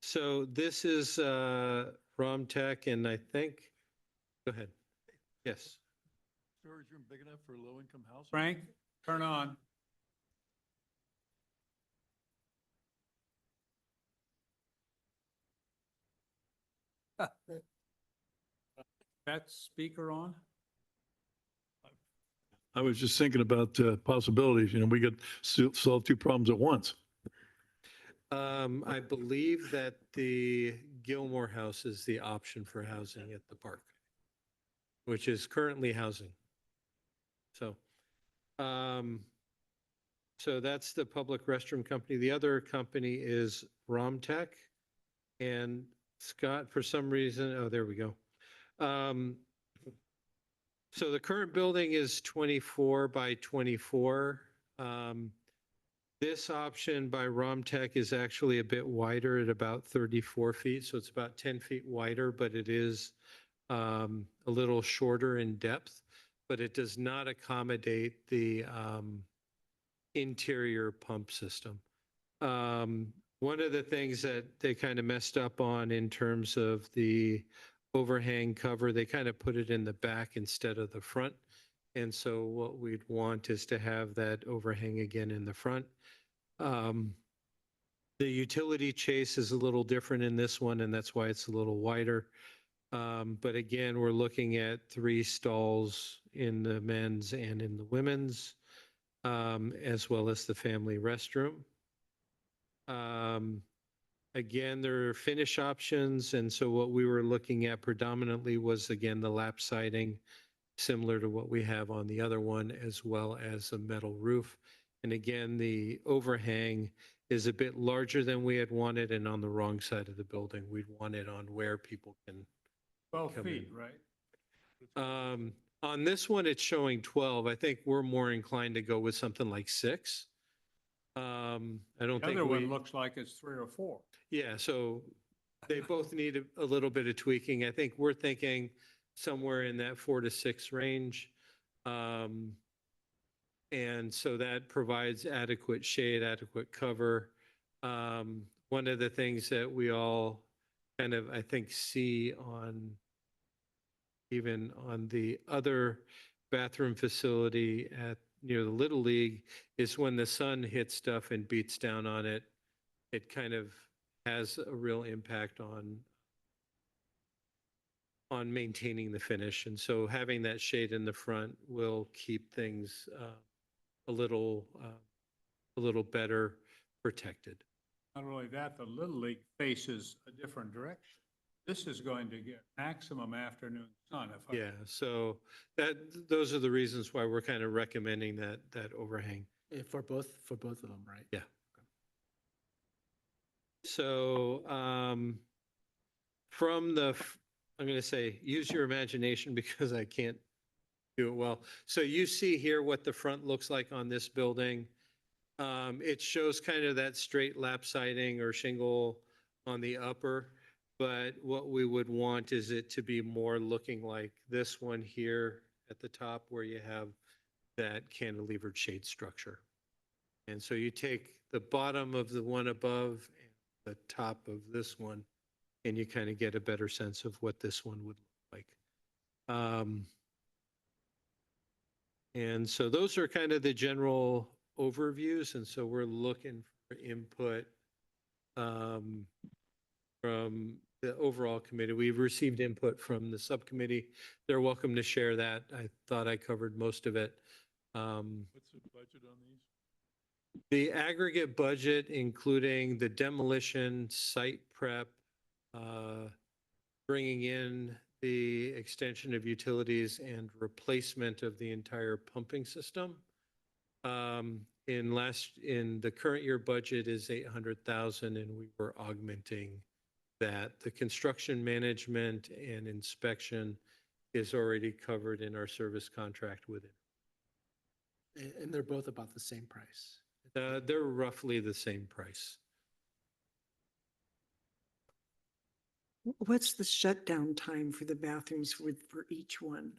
So this is Romtech, and I think, go ahead. Yes. Storage room big enough for a low-income house? Frank, turn on. That speaker on? I was just thinking about possibilities, we could solve two problems at once. I believe that the Gilmore House is the option for housing at the park, which is currently housing. So, so that's the public restroom company. The other company is Romtech. And Scott, for some reason, oh, there we go. So the current building is 24 by 24. This option by Romtech is actually a bit wider at about 34 feet. So it's about 10 feet wider, but it is a little shorter in depth, but it does not accommodate the interior pump system. One of the things that they kind of messed up on in terms of the overhang cover, they kind of put it in the back instead of the front. And so what we'd want is to have that overhang again in the front. The utility chase is a little different in this one, and that's why it's a little wider. But again, we're looking at 3 stalls in the men's and in the women's, as well as the family restroom. Again, there are finish options, and so what we were looking at predominantly was, again, the lap siding, similar to what we have on the other one, as well as a metal roof. And again, the overhang is a bit larger than we had wanted and on the wrong side of the building. We'd want it on where people can 12 come feet, in. right? On this one, it's showing 12. I think we're more inclined to go with something like 6. I don't The think other we, one looks like it's 3 or 4. yeah, so they both need a little bit of tweaking. I think we're thinking somewhere in that 4 to 6 range. And so that provides adequate shade, adequate cover. One of the things that we all kind of, I think, see on even on the other bathroom facility at near the Little League is when the sun hits stuff and beats down on it, it kind of has a real impact on maintaining the finish. And so having that shade in the front will keep things a little better protected. Not only that, the Little League faces a different direction. This is going to get maximum afternoon sun. If Yeah, so those are the reasons why we're kind of recommending that overhang. For both of them, right? Yeah. So from I'm going to say, use your imagination because I can't do it well. So you see here what the front looks like on this building. It shows kind of that straight lap siding or shingle on the upper, but what we would want is it to be more looking like this one here at the top where you have that cantilevered shade structure. And so you take the bottom of the one above and the top of this one, and you kind of get a better sense of what this one would look like. And so those are kind of the general overviews. And so we're looking for input from the overall committee. We've received input from the subcommittee. They're welcome to share that. I thought I covered most of it. What's the budget on these? The aggregate budget, including the demolition, site prep, bringing in the extension of utilities and replacement of the entire pumping system. In the current year budget is 800,000, and we were augmenting that. The construction management and inspection is already covered in our service contract with it. And they're both about the same price. They're roughly the same price. What's the shutdown time for the bathrooms for each one?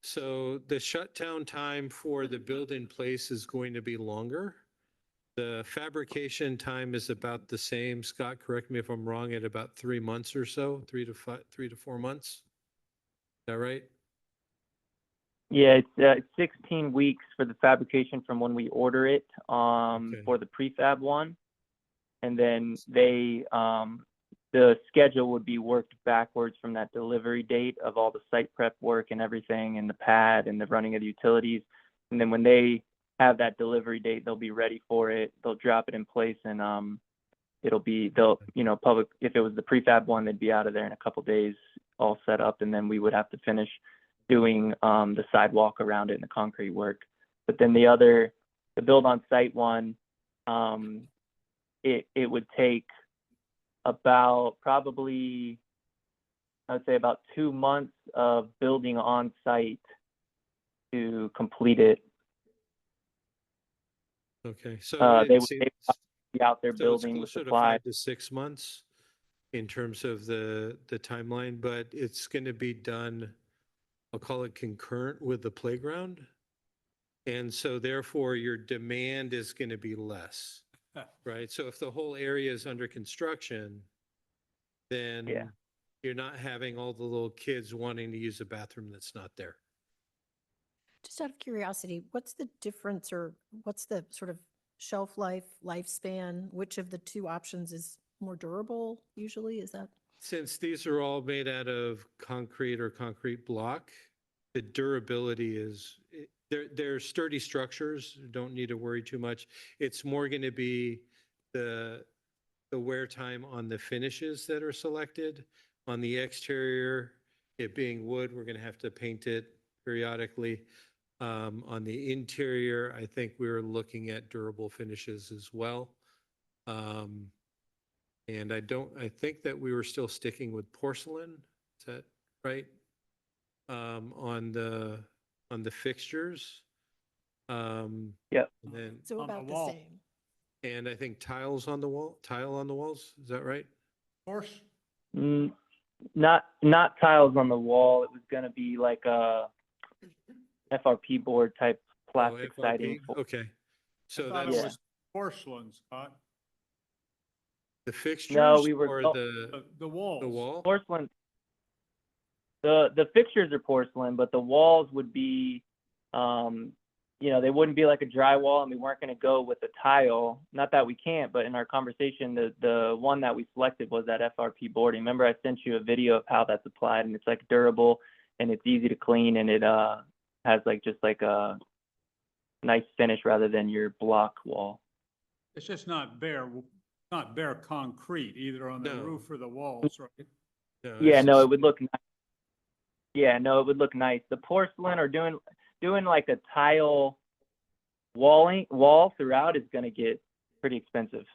So the shutdown time for the build-in place is going to be longer. The fabrication time is about the same. Scott, correct me if I'm wrong, at about 3 months or so, 3 to 4 months. Is that right? Yeah, it's 16 weeks for the fabrication from when we order it Okay. for the prefab one. And then the schedule would be worked backwards from that delivery date of all the site prep work and everything and the pad and the running of the utilities. And then when they have that delivery date, they'll be ready for it. They'll drop it in place and public, if it was the prefab one, they'd be out of there in a couple days all set up. And then we would have to finish doing the sidewalk around it and the concrete work. But then the build on site one, it would take about probably, I would say about 2 months of building on site to complete it. Okay, so They it would seems- be out there so it's building with closer to supply. 5 to 6 months. in terms of the timeline, but it's going to be done, I'll call it concurrent with the playground. And so therefore your demand is going to be less, right? So if the whole area is under construction, then Yeah. you're not having all the little kids wanting to use a bathroom that's not there. Just out of curiosity, what's the difference or what's the sort of shelf life, lifespan? Which of the two options is more durable usually? Is that? Since these are all made out of concrete or concrete block, the durability is, they're sturdy structures, don't need to worry too much. It's more going to be the wear time on the finishes that are selected. On the exterior, it being wood, we're going to have to paint it periodically. On the interior, I think we're looking at durable finishes as well. And I think that we were still sticking with porcelain, is that right? On the fixtures. Yep. And then, So On the about the wall. same. and I think tile on the walls, is that right? Course, Not tiles on the wall. It was gonna be like a FRP board type plastic Oh, siding. FRP? Okay. I So thought that's it was porcelain, Scott. the fixtures No, we were, or oh, The walls. the wall? porcelain. The fixtures are porcelain, but the walls would be, they wouldn't be like a drywall, and we weren't going to go with a tile. Not that we can't, but in our conversation, the one that we selected was that FRP boarding. Remember, I sent you a video of how that's applied, and it's like durable and it's easy to clean, and it has just a nice finish rather than your block wall. It's just not bare concrete, either on the No. roof or the walls, right? No, Yeah, it's no, it just- would look nice. Yeah, no, it would look nice. The porcelain or doing like a tile wall throughout is gonna get pretty expensive.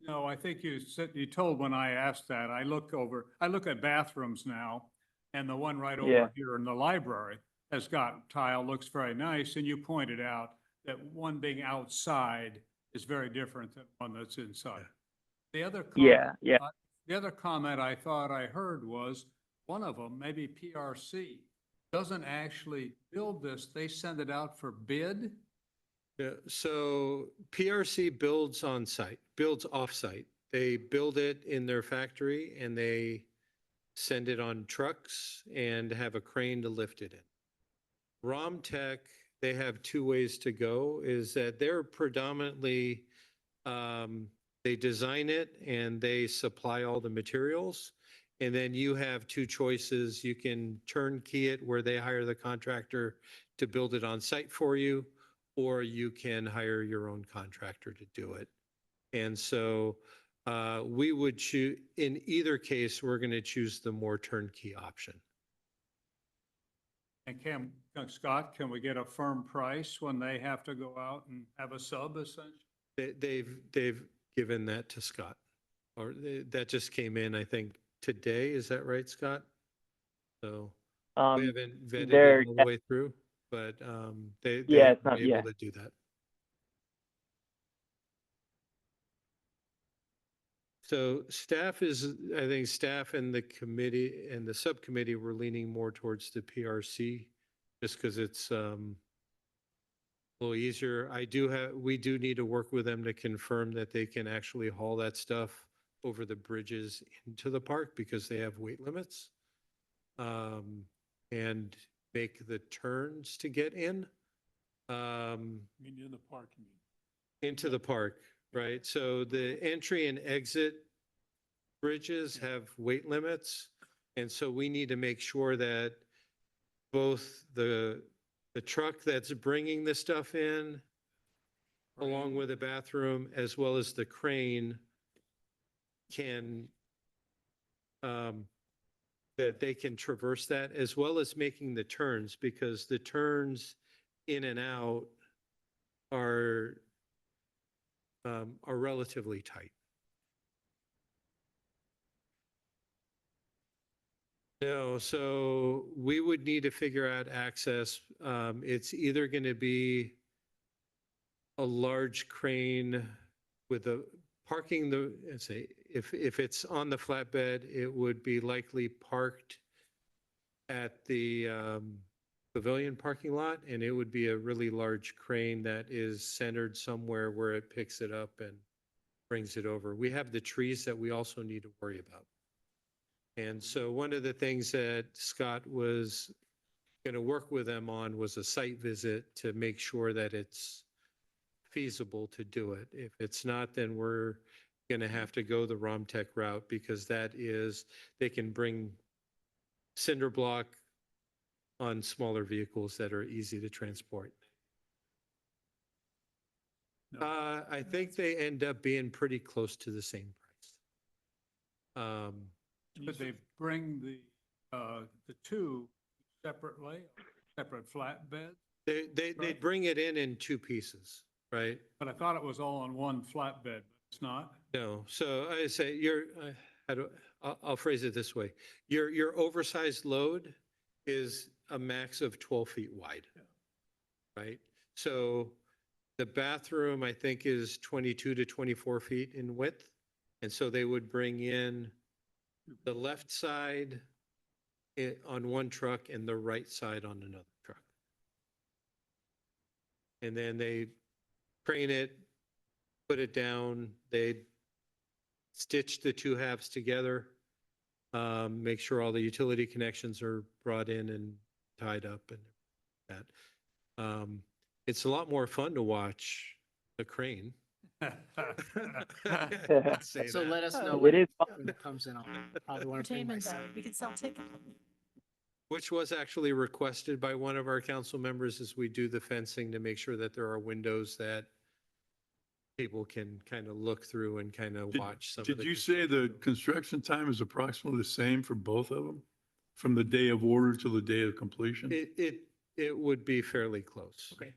No, I think you told when I asked that, I look at bathrooms now, and the one right Yeah. over here in the library has got tile, looks very nice, and you pointed out that one being outside is very different than one that's inside. The other Yeah, yeah. The other comment I thought I heard was, one of them, maybe PRC, doesn't actually build this, they send it out for bid? Yeah, so PRC builds off-site. They build it in their factory and they send it on trucks and have a crane to lift it in. Romtech, they have two ways to go, is that they're predominantly, they design it and they supply all the materials. And then you have two choices. You can turnkey it where they hire the contractor to build it on site for you, or you can hire your own contractor to do it. And so we would choose, in either case, we're going to choose the more turnkey option. And Scott, can we get a firm price when they have to go out and have a sub essentially? They've given that to Scott, or that just came in, I think, today. Is that right, Scott? So we haven't vetted it all the way through, but they Yeah, it's were not- able yeah. to do that. So staff I think staff and the committee and the subcommittee were leaning more towards the PRC just because it's a little easier. We do need to work with them to confirm that they can actually haul that stuff over the bridges into the park because they have weight limits. And make the turns to get in. In the park, you mean? Into the park, right? So the entry and exit bridges have weight limits. And so we need to make sure that both the truck that's bringing the stuff in, along with the bathroom, as well as the crane can, that they can traverse that, as well as making the turns, because the turns in and out are relatively tight. No, so we would need to figure out access. It's either going to be a large crane with parking let's say, if it's on the flatbed, it would be likely parked at the pavilion parking lot, and it would be a really large crane that is centered somewhere where it picks it up and brings it over. We have the trees that we also need to worry about. And so one of the things that Scott was going to work with them on was a site visit to make sure that it's feasible to do it. If it's not, then we're going to have to go the Romtech route, because that is, they can bring cinder block on smaller vehicles that are easy to transport. I think they end up being pretty close to the same price. Could they bring the two separately, separate flatbed? They'd Right. bring it in two pieces, right? But I thought it was all on one flatbed, but it's not? No, so I say I'll phrase it this way. Your oversized load is a max of 12 feet wide, right? So the bathroom, I think, is 22 to 24 feet in width. And so they would bring in the left side on one truck and the right side on another truck. And then they crane it, put it down, they'd stitch the two halves together, make sure all the utility connections are brought in and tied up and that. It's a lot more fun to watch a crane. I'd say So that. let us know Oh. when It is when it comes in. I'll probably want to bring my Entertainment son. value. We can sell tickets. Which was actually requested by one of our council members as we do the fencing, to make sure that there are windows that people can kind of look through and kind of watch some of the. Did you say the construction time is approximately the same for both of them? From the day of order to the day of completion? It would be fairly close. Okay.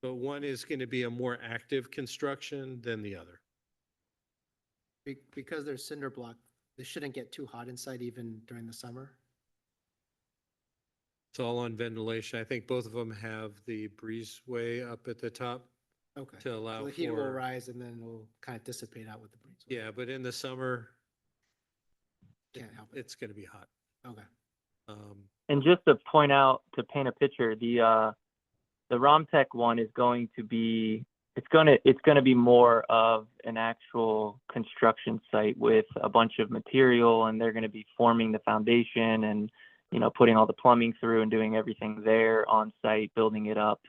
But one is going to be a more active construction than the other. Because they're cinder block, they shouldn't get too hot inside even during the summer. It's all on ventilation. I think both of them have the breezeway up at the top Okay. to allow So the heat will for, rise and then it'll kind of dissipate out with the breeze. yeah, but in the summer, Can't help it. it's going to be hot. Okay. And just to point out, to paint a picture, the Romtech one is going to be, it's going to be more of an actual construction site with a bunch of material, and they're going to be forming the foundation and, you know, putting all the plumbing through and doing everything there on site, building it up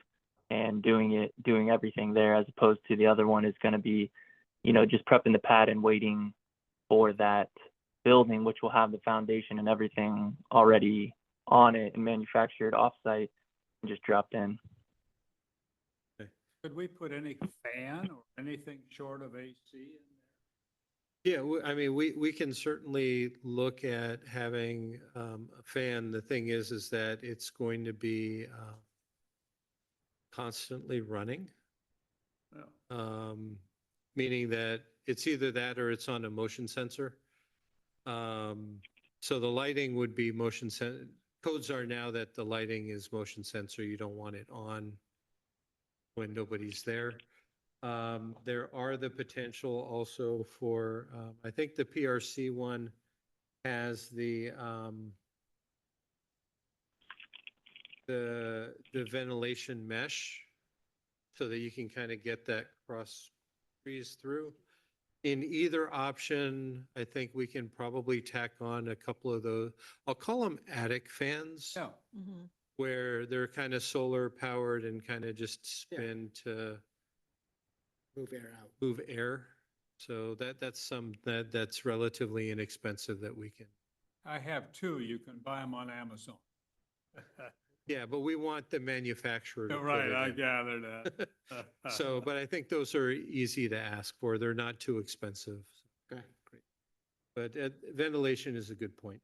and doing everything there, as opposed to the other one is going to be, you know, just prepping the pad and waiting for that building, which will have the foundation and everything already on it and manufactured off-site and just dropped in. Could we put any fan or anything short of AC in Yeah, I mean, we can certainly look at having a fan. The thing is that it's going to be constantly running. there? Meaning that it's either that or it's on a motion sensor. So the lighting would be codes are now that the lighting is motion sensor. You don't want it on when nobody's there. There are the potential also for, I think the PRC one has the ventilation mesh so that you can kind of get that cross breeze through. In either option, I think we can probably tack on a couple of those, I'll call them attic fans. Yeah. Mhm. Where they're kind of solar powered and kind of just spin to Move air out. move air. So that's relatively inexpensive that we can. I have two. You can buy them on Amazon. Yeah, but we want the manufacturer to put Right, it I in. gather that. So, but I think those are easy to ask for. They're not too expensive. Okay, great. But ventilation is a good point.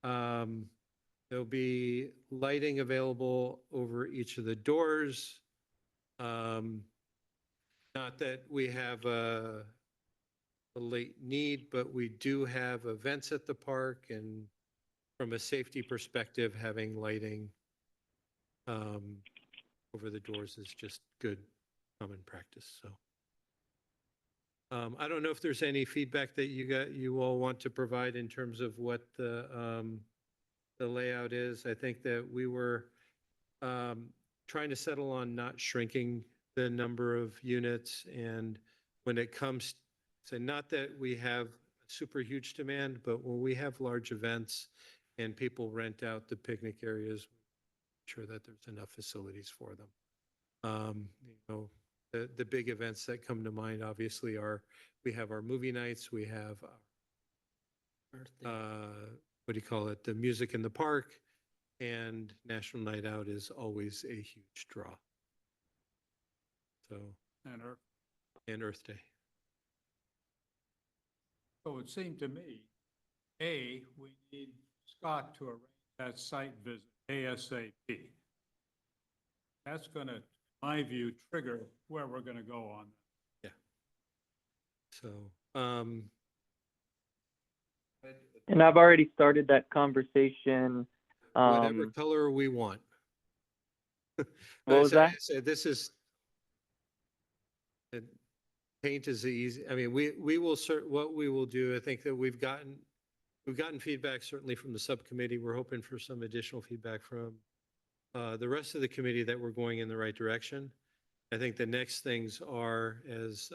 There'll be lighting available over each of the doors. Not that we have a late need, but we do have events at the park, and from a safety perspective, having lighting over the doors is just good common practice, so. I don't know if there's any feedback that you all want to provide in terms of what the layout is. I think that we were trying to settle on not shrinking the number of units. And when it comes, so not that we have super huge demand, but when we have large events and people rent out the picnic areas, sure that there's enough facilities for them. You know, the big events that come to mind obviously are, we have our movie nights, we have, what do you call it? The music in the park, and National Night Out is always a huge draw. So, And and Earth Day. so it seemed to me, we need Scott to arrange that site visit ASAP. That's going to, in my view, trigger where we're going to go on. So, And I've already started that conversation. whatever color we want. What was that? I said, this is, paint is easy. I mean, we will what we will do, I think that we've gotten feedback certainly from the subcommittee. We're hoping for some additional feedback from the rest of the committee that we're going in the right direction. I think the next things are, as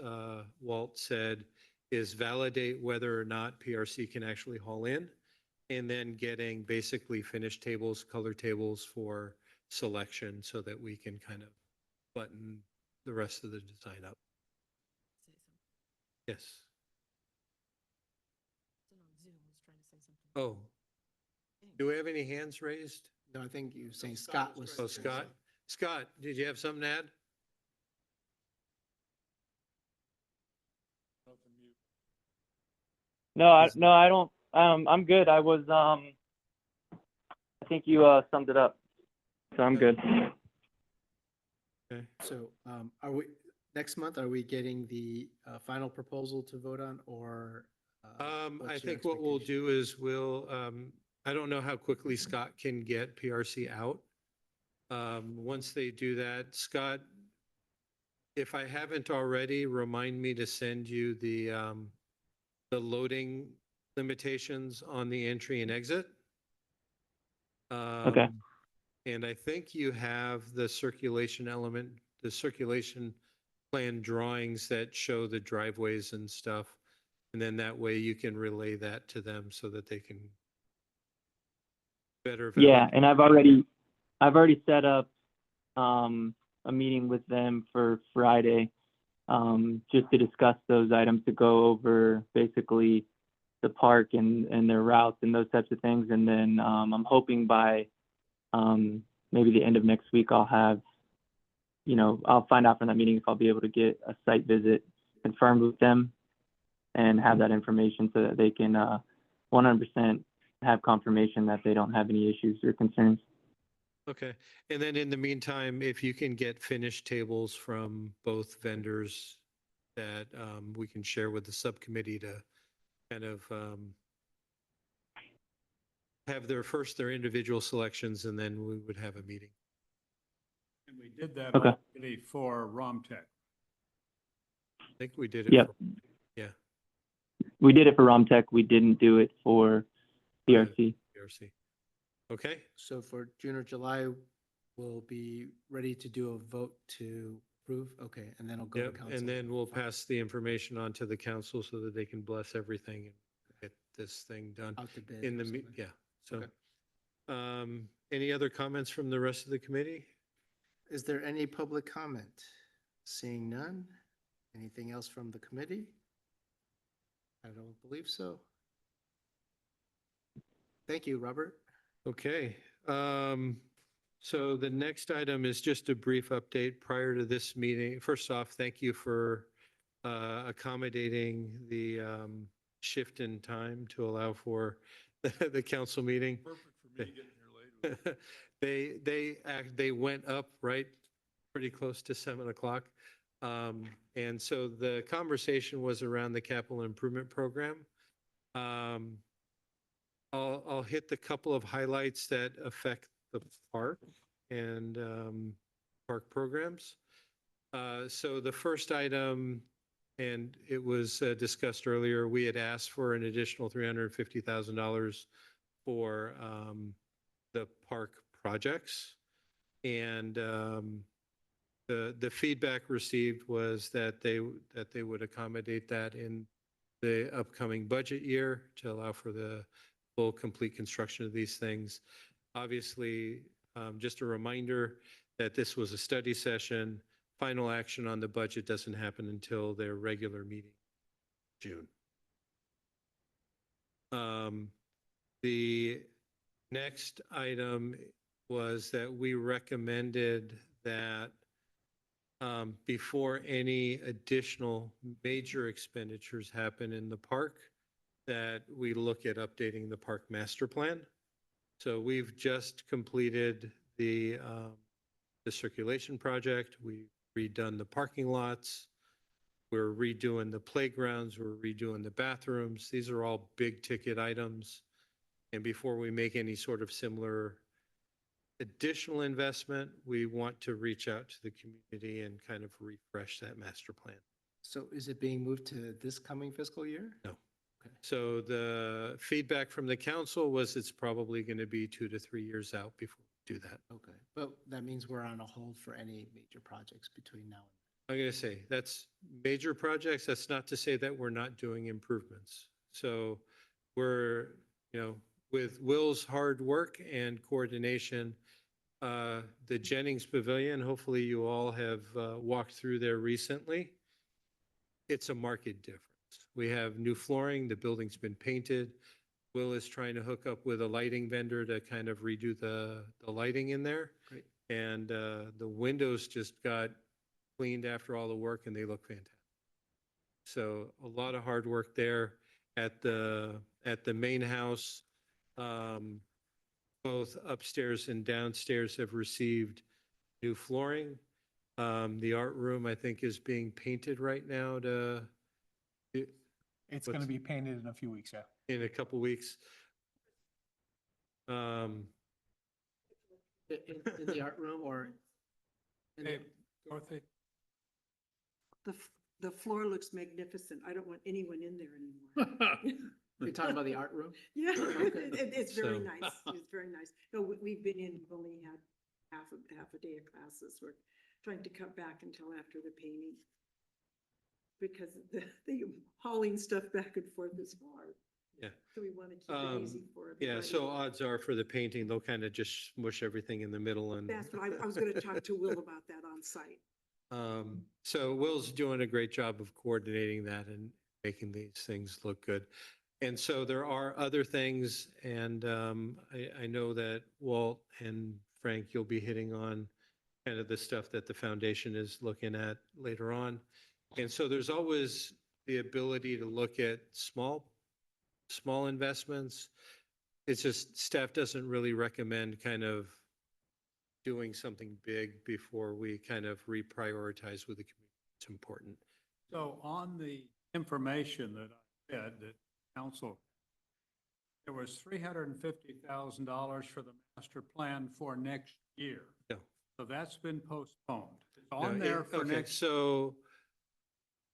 Walt said, is validate whether or not PRC can actually haul in, and then getting basically finished tables, color tables for selection so that we can kind of button the rest of the design up. Yes. Oh, do we have any hands raised? No, I think you were saying Scott was. Oh, Scott. Scott, did you have something to add? No, I don't. I'm good. I was. I think you summed it up, so I'm good. Okay. So, are we, next month, are we getting the final proposal to vote on, or? I what's your think what we'll expectation? do is I don't know how quickly Scott can get PRC out. Once they do that, Scott, if I haven't already, remind me to send you the loading limitations on the entry and exit. Okay. And I think you have the circulation element, the circulation plan drawings that show the driveways and stuff. And then that way you can relay that to them so that they can better. Yeah, and I've already set up a meeting with them for Friday, just to discuss those items, to go over basically the park and their routes and those types of things. And then I'm hoping by maybe the end of next week I'll have, I'll find out from that meeting if I'll be able to get a site visit confirmed with them and have that information so that they can 100% have confirmation that they don't have any issues or concerns. Okay. And then in the meantime, if you can get finished tables from both vendors that we can share with the subcommittee to kind of have their individual selections, and then we would have a meeting. And we did that Okay. already for Romtech. I think we did it. Yep. Yeah. We did it for Romtech. We didn't do it for PRC. PRC. Okay. So for June or July, we'll be ready to do a vote to approve? Okay, and then it'll go to Yep. council. And then we'll pass the information on to the council so that they can bless everything and get this thing done Out to bid in or the, something. yeah. So, Okay. any other comments from the rest of the committee? Is there any public comment? Seeing none? Anything else from the committee? I don't believe so. Thank you, Robert. Okay. So the next item is just a brief update prior to this meeting. First off, thank you for accommodating the shift in time to allow for the council meeting. Perfect for me getting here later. They went up right pretty close to 7 o'clock. And so the conversation was around the capital improvement program. I'll hit the couple of highlights that affect the park and park programs. So the first item and it was discussed earlier, we had asked for an additional $350,000 for the park projects. And the feedback received was that they would accommodate that in the upcoming budget year to allow for the full, complete construction of these things. Obviously, just a reminder that this was a study session. Final action on the budget doesn't happen until their regular meeting, June. The next item was that we recommended that before any additional major expenditures happen in the park, that we look at updating the park master plan. So we've just completed the circulation project. We've redone the parking lots. We're redoing the playgrounds. We're redoing the bathrooms. These are all big ticket items. And before we make any sort of similar additional investment, we want to reach out to the community and kind of refresh that master plan. So is it being moved to this coming fiscal year? No. Okay. So the feedback from the council was it's probably going to be 2 to 3 years out before we do that. Okay, but that means we're on a hold for any major projects between now I'm going to say that's major projects. That's not to say that we're not doing improvements. So we're, with Will's hard work and coordination, the Jennings Pavilion, hopefully you all have walked through there recently. It's a market difference. We have new flooring. The building's been painted. Will is trying to hook up with a lighting vendor to kind of redo the lighting in there. Great. And the windows just got cleaned after all the work and they look fantastic. So a lot of hard work there at the main house. Both upstairs and downstairs have received new flooring. The art room, I think, is being painted right now It's going to be painted in a few weeks, yeah. in a couple weeks. in the art room or? in the- Hey, Dorothy? The floor looks magnificent. I don't want anyone in there anymore. You're talking about the art room? Yeah, Okay. it's very So- nice. It's very nice. No, we've been in, we've only had half a day of classes. We're trying to cut back until after the painting. Because the hauling stuff back and forth is hard. Yeah. So we want to keep it easy for everybody. Yeah, so odds are for the painting, they'll kind of just smush everything in the middle and. That's what I was gonna talk to Will about that on site. So Will's doing a great job of coordinating that and making these things look good. And so there are other things, and I know that Walt and Frank, you'll be hitting on kind of the stuff that the foundation is looking at later on. And so there's always the ability to look at small investments. It's just staff doesn't really recommend kind of doing something big before we kind of reprioritize with the community. It's important. So on the information that I had, that council, there was $350,000 for the master plan for next year. Yeah. So that's been postponed. It's No, on there for okay, next. So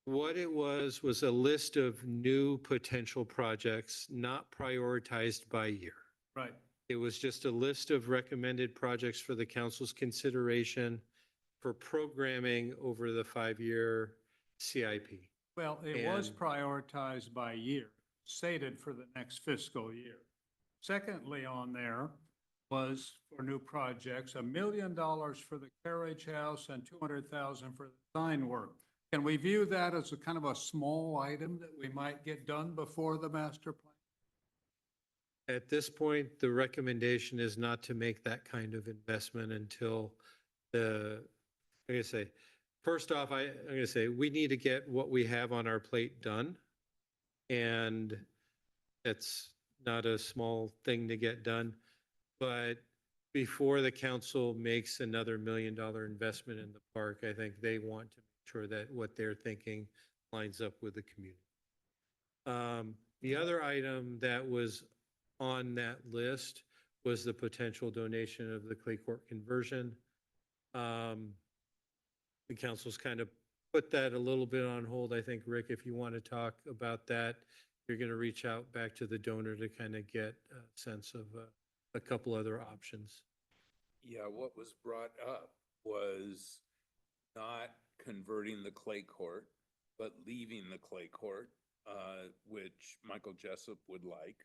what it was a list of new potential projects not prioritized by year. Right. It was just a list of recommended projects for the council's consideration for programming over the 5-year CIP. Well, it was And- prioritized by year, stated for the next fiscal year. Secondly, on there was for new projects, $1 million for the carriage house and $200,000 for the sign work. Can we view that as a kind of a small item that we might get done before the master plan? At this point, the recommendation is not to make that kind of investment until like I say, first off, I'm going to say, we need to get what we have on our plate done. And it's not a small thing to get done. But before the council makes another $1 million investment in the park, I think they want to make sure that what they're thinking lines up with the community. The other item that was on that list was the potential donation of the clay court conversion. The council's kind of put that a little bit on hold. I think, Rick, if you want to talk about that, you're going to reach out back to the donor to kind of get a sense of a couple other options. Yeah, what was brought up was not converting the clay court, but leaving the clay court, which Michael Jessup would like.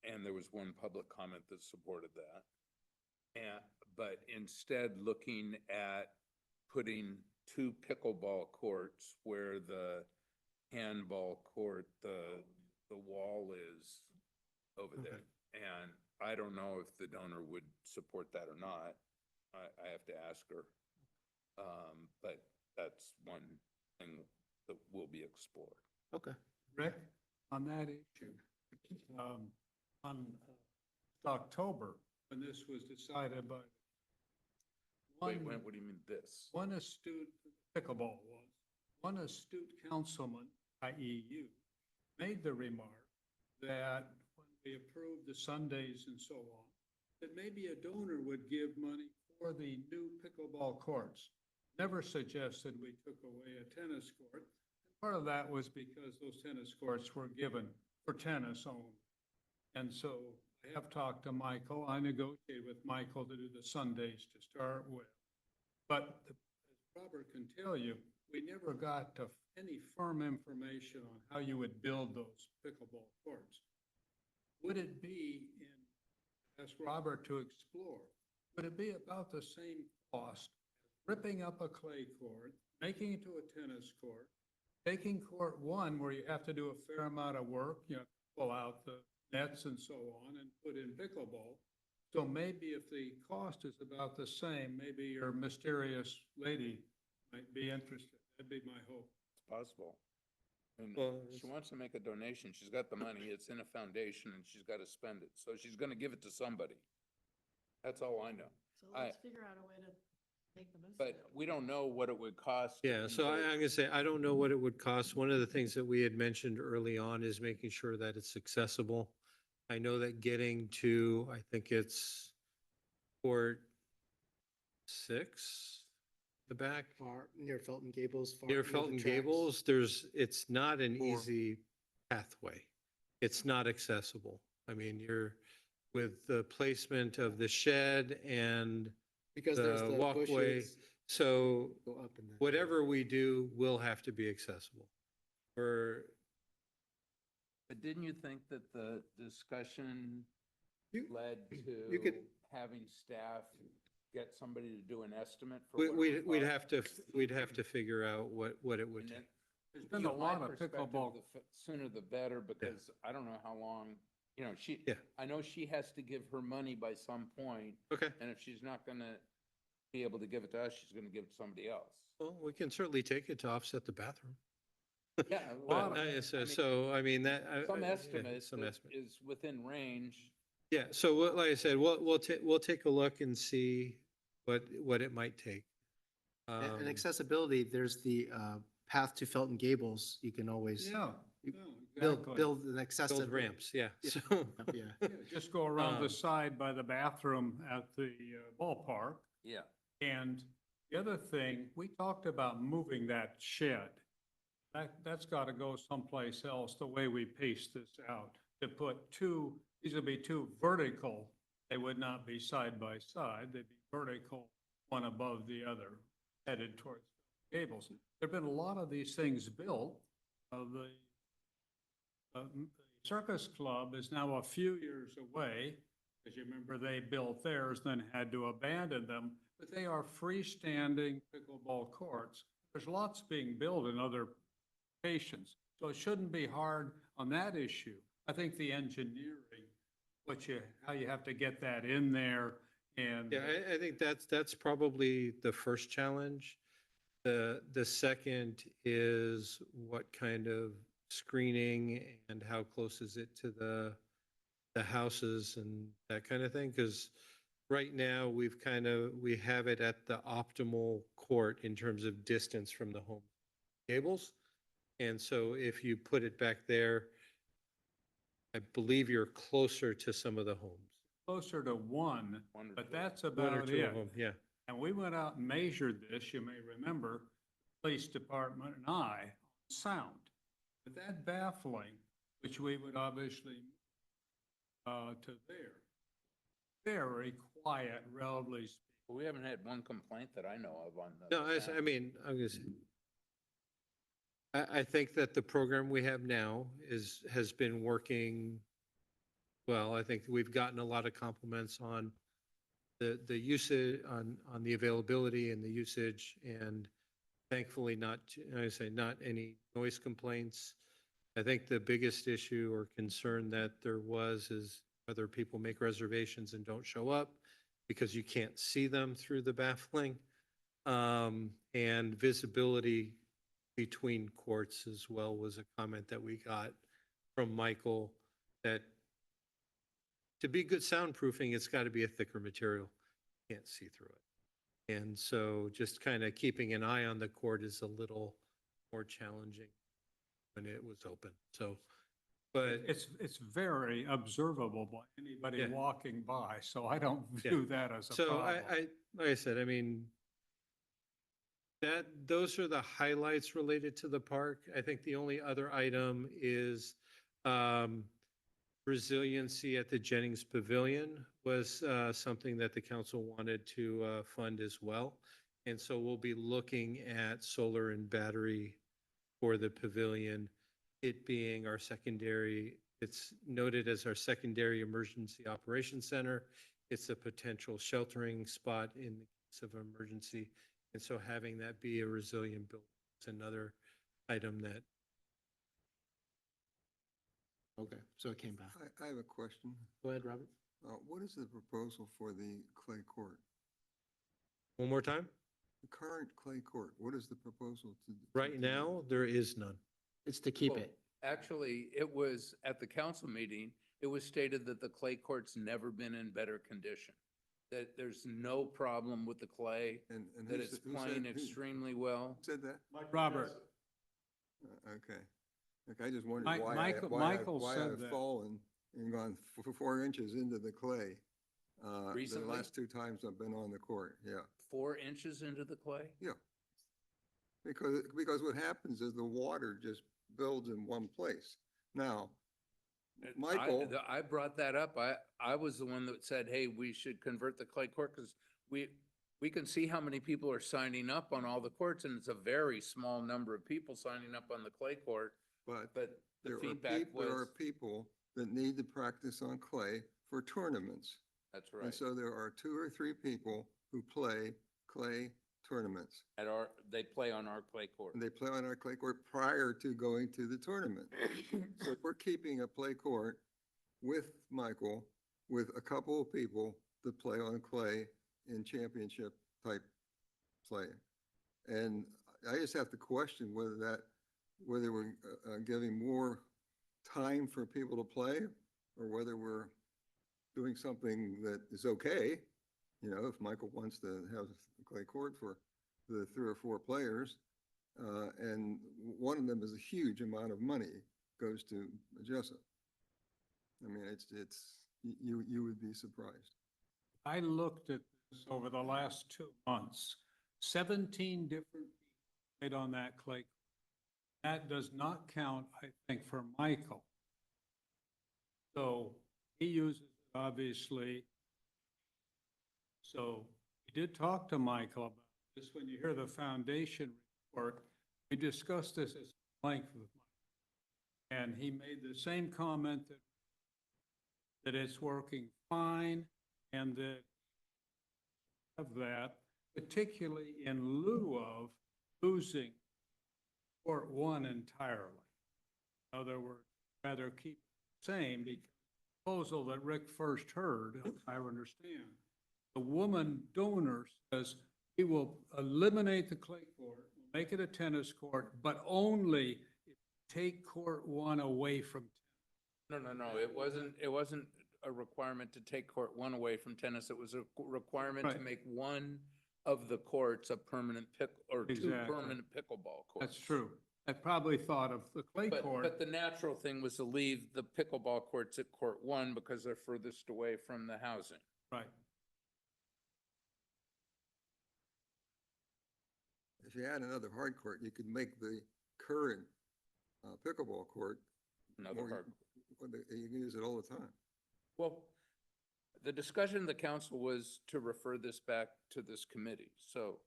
And there was one public comment that supported that. But instead looking at putting 2 pickleball courts where the handball court, the wall is over there. And I don't know if the donor would support that or not. I have to ask her. But that's one thing that will be explored. Okay. Rick, on that issue, on October, when this was decided by Wait, what do you mean this? one astute, pickleball was, one astute councilman, i.e. you, made the remark that when we approved the Sundays and so on, that maybe a donor would give money for the new pickleball courts. Never suggested we took away a tennis court. Part of that was because those tennis courts were given for tennis only. And so I have talked to Michael. I negotiated with Michael to do the Sundays to start with. But as Robert can tell you, we never got to any firm information on how you would build those pickleball courts. Would it be ask Robert to explore, would it be about the same cost, ripping up a clay court, making it to a tennis court, taking court 1 where you have to do a fair amount of work, pull out the nets and so on and put in pickleball. So maybe if the cost is about the same, maybe your mysterious lady might be interested. That'd be my hope. It's possible. And Well, she wants to make a donation. She's got the money. It's in a foundation and she's got to spend it. So she's going to give it to somebody. That's all I know. So let's figure out a way to make the most But we don't know what it would cost. to Yeah, so I'm convert- going to say, I don't know what it would cost. One of the things that we had mentioned early on is making sure that it's accessible. I know that getting to, I think it's Court 6, the back, Far, near Felton Gables. near the Felton tracks. Gables, it's not an easy pathway. It's not accessible. I mean, with the placement of the shed and Because there's the the walkway, bushes so go up in the. whatever we do will have to be accessible. But didn't you think that the discussion You- led you could- to having staff get somebody to do an estimate for We, what it we'd, would we'd cost? have to figure out what it would And take. then, There's been you a know, my lot of perspective, pickleball. the sooner the better, because I don't know how long, she, Yeah. I know she has to give her money by some point, Okay, and if she's not gonna be able to give it to us, she's gonna give it to somebody else. well, we can certainly take it to offset the bathroom. Yeah, But, well, so, I mean, that. some yeah, estimate some that estimate. is within range. Yeah, so like I said, we'll take a look and see what it might take. And Um, accessibility, there's the path to Felton Gables. You can always Yeah, you no, build exactly. an accessible. Build ramps, yeah, Yeah. so. Yeah. Yeah, just go around the Um, side by the bathroom at the ballpark. Yeah. And the other thing, we talked about moving that shed. That's got to go someplace else, the way we pieced this out, to put these would be 2 vertical. They would not be side by side. They'd be vertical, one above the other, headed towards Gables. There've been a lot of these things built. The Circus Club is now a few years away. As you remember, they built theirs, then had to abandon them, but they are freestanding pickleball courts. There's lots being built in other locations, so it shouldn't be hard on that issue. I think the engineering, how you have to get that in there and. Yeah, I think that's probably the first challenge. The second is what kind of screening and how close is it to the houses and that kind of thing? Because right now, we have it at the optimal court in terms of distance from the home gables. And so if you put it back there, I believe you're closer to some of the homes. Closer to one, One or but two. that's One or about two of it. them, yeah. And we went out and measured this, you may remember, police department and I on sound. But that baffling, which we would obviously to there, very quiet, relatively speaking. We haven't had one complaint that I know of on the. No, I mean, I'm gonna say, I think that the program we have now has been working well. I think we've gotten a lot of compliments on the usage, on the availability and the usage, and thankfully not, I say, not any noise complaints. I think the biggest issue or concern that there was is whether people make reservations and don't show up because you can't see them through the baffling. And visibility between courts as well was a comment that we got from Michael, that to be good soundproofing, it's got to be a thicker material. Can't see through it. And so just kind of keeping an eye on the court is a little more challenging when it was open. So, but It's very observable by anybody Yeah. walking by, so I don't Yeah. view that as a so problem. like I said, I mean, those are the highlights related to the park. I think the only other item is resiliency at the Jennings Pavilion was something that the council wanted to fund as well. And so we'll be looking at solar and battery for the pavilion, it being our secondary, it's noted as our secondary emergency operations center. It's a potential sheltering spot in the case of emergency. And so having that be a resilient building is another item that. Okay, so it came back. I have a question. Go ahead, Robert. What is the proposal for the clay court? One more time? The current clay court, what is the proposal to? Right now, there is none. It's to keep Well, it. Actually, it was at the council meeting, it was stated that the clay court's never been in better condition. That there's no problem with the clay, And that who it's said- who playing said- who extremely well. Said that? Robert, Okay. Okay, I just wondered Mi- why Michael- Michael why said I've that. fallen and gone 4 inches into the clay. The Recently? last 2 times I've been on the court, yeah. 4 inches into the clay? Yeah. Because what happens is the water just builds in one place. Now, Michael, I brought that up. I was the one that said, hey, we should convert the clay court because we can see how many people are signing up on all the courts, and it's a very small number of people signing up on the clay court. but But the there feedback are was, people that need to practice on clay for tournaments. that's And right. so there are 2 or 3 people who play clay tournaments. They play on our clay court. And they play on our clay court prior to going to the tournament. So we're keeping a clay court with Michael, with a couple of people that play on clay in championship type play. And I just have to question whether we're giving more time for people to play or whether we're doing something that is okay. You know, if Michael wants to have a clay court for the 3 or 4 players, and one of them is a huge amount of money goes to Jessup. I mean, you would be surprised. I looked at this over the last 2 months, 17 different people played on that clay. That does not count, I think, for Michael. So he uses it, obviously. So we did talk to Michael about this. When you hear the foundation report, we discussed this at length with Michael. And he made the same comment that it's working fine and that of that, particularly in lieu of losing Court 1 entirely. In other words, rather keep the same, because the proposal that Rick first heard, I understand, the woman donor says, we will eliminate the clay court, make it a tennis court, but only take Court 1 away from. No, it wasn't a requirement to take Court 1 away from tennis. It was a requirement to Right. make one of the courts a permanent or 2 Exactly. permanent pickleball courts. That's true. I probably thought of the clay But court. the natural thing was to leave the pickleball courts at Court 1 because they're furthest away from the housing. Right. you add another hard court, you could make the current pickleball court Another more, hard. you can use it all the time. Well, the discussion of the council was to refer this back to this committee. So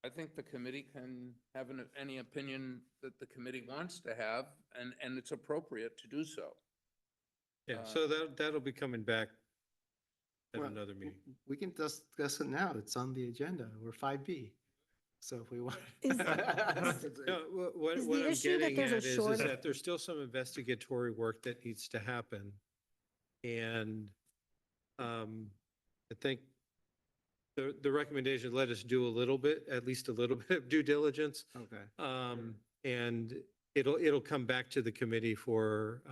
I think the committee can have any opinion that the committee wants to have, and it's appropriate to do so. Yeah, so that'll be coming back at Well, another meeting. We can discuss it now. It's on the agenda. We're 5B. So if we want. Is- No, what Is what the I'm issue that getting there's a at is short- that there's still some investigatory work that needs to happen. And I think the recommendation, let us do a little bit, at least a little bit of due diligence. Okay. And it'll come back to the committee for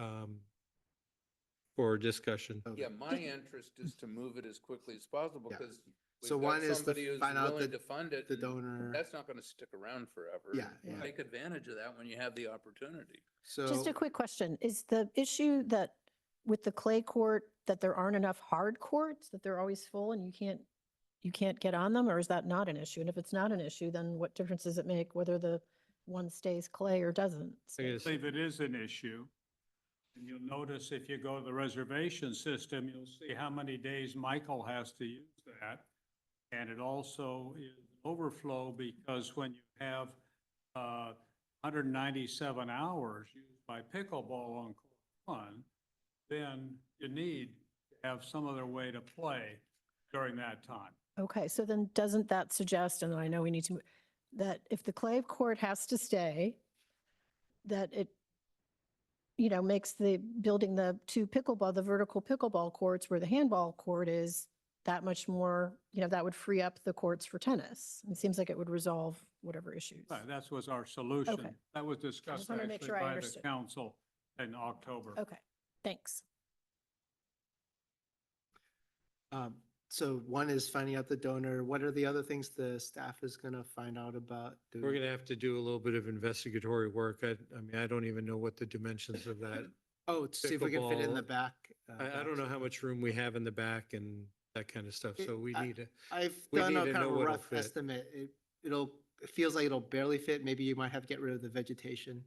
discussion. Okay. Yeah, my interest is to move it as quickly as possible Yeah. because So we've got one is to somebody who's find out willing the- to fund it. The and donor. That's not gonna stick around forever. Yeah, yeah. Take advantage of that when you have the opportunity. Just So a quick question. Is the issue that with the clay court, that there aren't enough hard courts, that they're always full and you can't get on them, or is that not an issue? And if it's not an issue, then what difference does it make whether the one stays clay or doesn't? I stay? guess- I believe it is an issue. And you'll notice if you go to the reservation system, you'll see how many days Michael has to use that. And it also is overflow because when you have 197 hours used by pickleball on court one, then you need to have some other way to play during that time. Okay, so then doesn't that suggest, and I know we need to, that if the clay court has to stay, that it, makes the, building the two pickleball, the vertical pickleball courts where the handball court is that much more, that would free up the courts for tennis. It seems like it would resolve whatever issues. Right, that was our solution. Okay. That was discussed wanted to make actually sure I by the understood. council in October. Okay, thanks. So one is finding out the donor. What are the other things the staff is going to find out about? We're going to have to do a little bit of investigatory work. I mean, I don't even know what the dimensions of that. Oh, to see if we can fit in the Pickleball. back. I don't know how much room we have in the back and that kind of stuff. So we I- need to, I've we done need a to kind know of a what'll rough fit. estimate. It feels like it'll barely fit. Maybe you might have to get rid of the vegetation.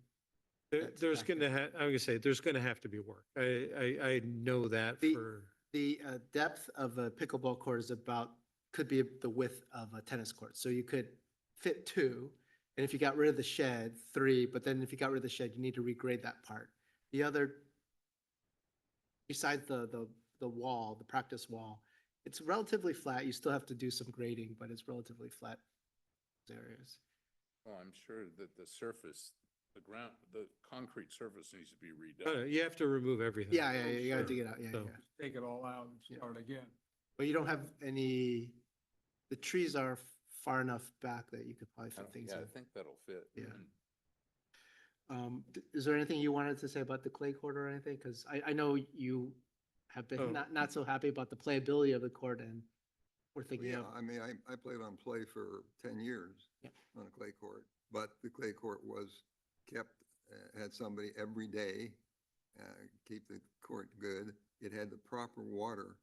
That's there's back going to have, I'm going to say, there's going to have to be work. I know that The- for, The depth of a pickleball court is could be the width of a tennis court. So you could fit two, and if you got rid of the shed, three, but then if you got rid of the shed, you need to regrade that part. The other, besides the wall, the practice wall, it's relatively flat. You still have to do some grading, but it's relatively flat areas. Well, I'm sure that the surface, the concrete surface needs to be redone. you have to remove everything. Yeah, yeah, yeah, you gotta Sure. dig it out, yeah, So- yeah. Take it all out and Yeah. start again. But you don't have any, the trees are far enough back that you could probably fit things Yeah, I in. think that'll fit. Yeah. And Is there anything you wanted to say about the clay court or anything? Because I know you have Oh. been not so happy about the playability of the court, and we're thinking Yeah, of, I mean, I played on clay for 10 years Yep. on a clay court, but the clay court was kept, had somebody every day keep the court good. It had the proper water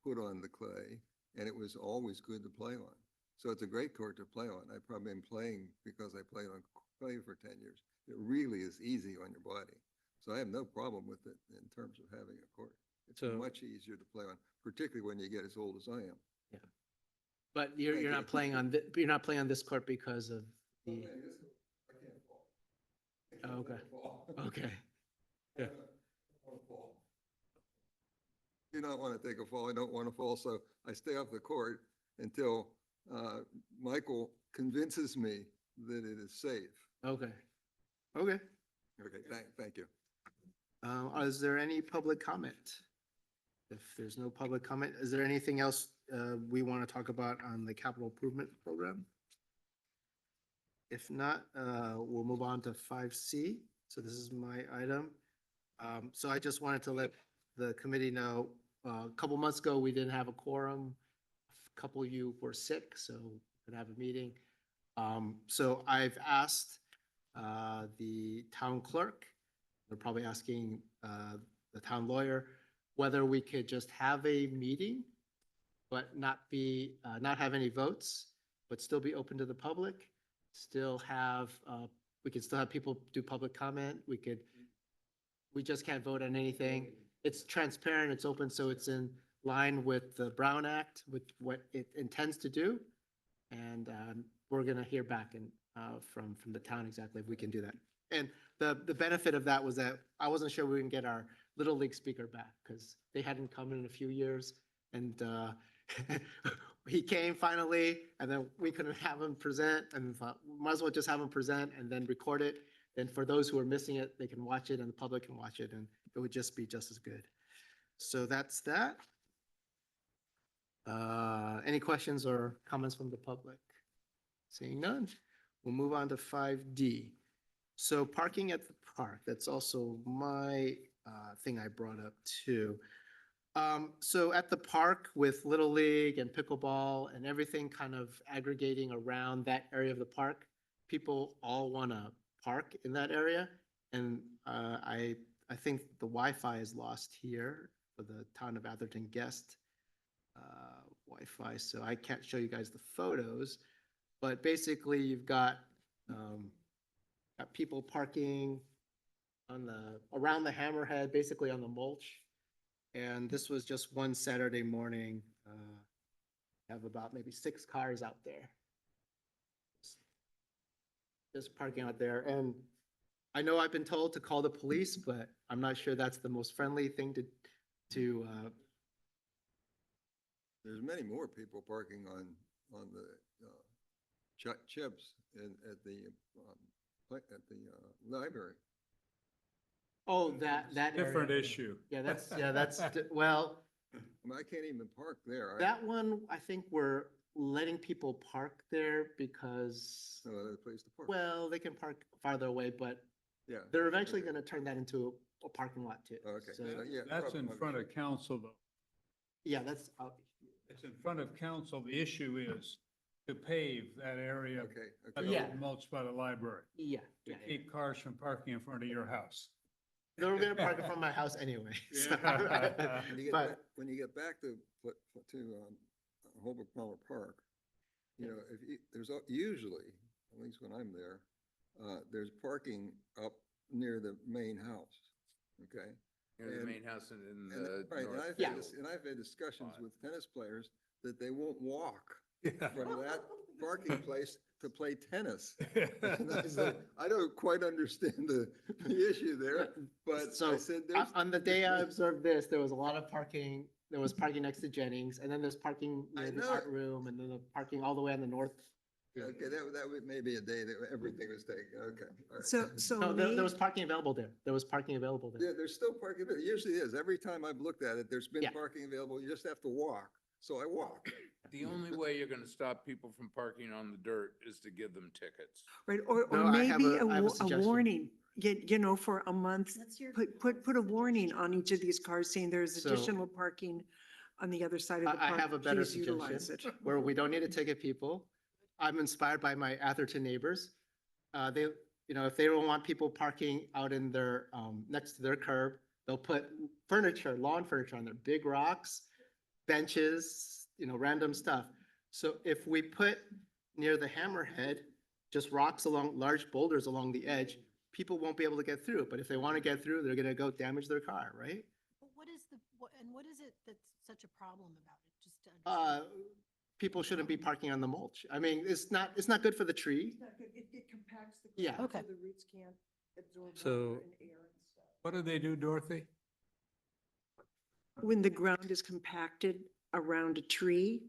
put on the clay, and it was always good to play on. So it's a great court to play on. I've probably been playing because I played on clay for 10 years. It really is easy on your body. So I have no problem with it in terms of having a court. It's So- much easier to play on, particularly when you get as old as I am. but you're Thank not you. playing on, you're not playing on this court because of the, Oh, okay. Okay. Yeah. Do not want to take a fall. I don't want to fall, so I stay off the court until Michael convinces me that it is safe. Okay. Okay. Okay, thank you. Is there any public comment? If there's no public comment, is there anything else we want to talk about on the capital improvement program? If not, we'll move on to 5C. So this is my item. So I just wanted to let the committee know, a couple months ago, we didn't have a quorum. A couple of you were sick, so we could have a meeting. So I've asked the town clerk, they're probably asking the town lawyer, whether we could just have a meeting, but not have any votes, but still be open to the public, still have, we could still have people do public comment. We just can't vote on anything. It's transparent, it's open, so it's in line with the Brown Act, with what it intends to do. And we're gonna hear back from the town exactly if we can do that. And the benefit of that was that I wasn't sure we can get our Little League speaker back because they hadn't come in a few years. And he came finally, and then we couldn't have him present, and thought, might as well just have him present and then record it. And for those who are missing it, they can watch it and the public can watch it, and it would just be just as good. So that's that. Any questions or comments from the public? Seeing none, we'll move on to 5D. So parking at the park, that's also my thing I brought up too. So at the park with Little League and pickleball and everything kind of aggregating around that area of the park, people all want to park in that area. And I think the Wi-Fi is lost here for the town of Atherton guest Wi-Fi, so I can't show you guys the photos. But basically, you've got people parking on around the Hammerhead, basically on the mulch. And this was just one Saturday morning. Have about maybe 6 cars out there. Just parking out there. And I know I've been told to call the police, but I'm not sure that's the most friendly thing to There's many more people parking on the chips at the library. Oh, that area. Different issue. Yeah, that's, well, I mean, I can't even park there. that one, I think we're letting people park there because, No other place to park. well, they can park farther away, but Yeah. they're eventually Okay. going to turn that into a parking lot too. Okay. So, Yeah, That's in probably. front of council though. yeah, that's, It's in front of council. The issue is to pave that area Okay. that Okay. Yeah. is mulched by the library, yeah. to yeah. keep cars from parking in front of your house. They were going to park in front of my house anyway. so- Yeah. But, When you get back to Holbrook Palmer Park, you know, there's usually, at least when I'm there, there's parking up near the main house, okay? Near the And- main house and in And, the right, and north. I've Yeah. had, and I've had discussions spot. with tennis players that they won't walk Yeah. from that parking place to play tennis. And I said, I don't quite understand the issue there, but So, I said, there's. on the day I observed this, there was a lot of parking. There was parking next to Jennings, and then there's parking I near the know art it. room, and then the parking all the way on the north. Okay, that would maybe a day that everything was taken, okay. all right. So No, there was may, parking available there. There was parking available there. Yeah, there's still parking, there usually is. Every time I've looked at it, there's been Yeah. parking available. You just have to walk. So I walk. The only way you're gonna stop people from parking on the dirt is to give them tickets. right, or No, I have maybe I have a a suggestion. warning, you know, for a month. That's your. Put a warning on each of these cars saying there's So- additional parking on the other side of the I park. have a better Please utilize suggestion, it. where we don't need to ticket people. I'm inspired by my Atherton neighbors. They, you know, if they don't want people parking out in their, next to their curb, they'll put furniture, lawn furniture on there, big rocks, benches, you know, random stuff. So if we put near the hammerhead, just rocks along, large boulders along the edge, people won't be able to get through. But if they want to get through, they're gonna go damage their car, right? But what is what is it that's such a problem about it? Just to Uh, understand. people shouldn't be parking on the mulch. I mean, it's not good for the tree. It compacts the Yeah. ground so Okay. the roots can't absorb So- and air and stuff. What do they do, Dorothy? When the ground is compacted around a tree,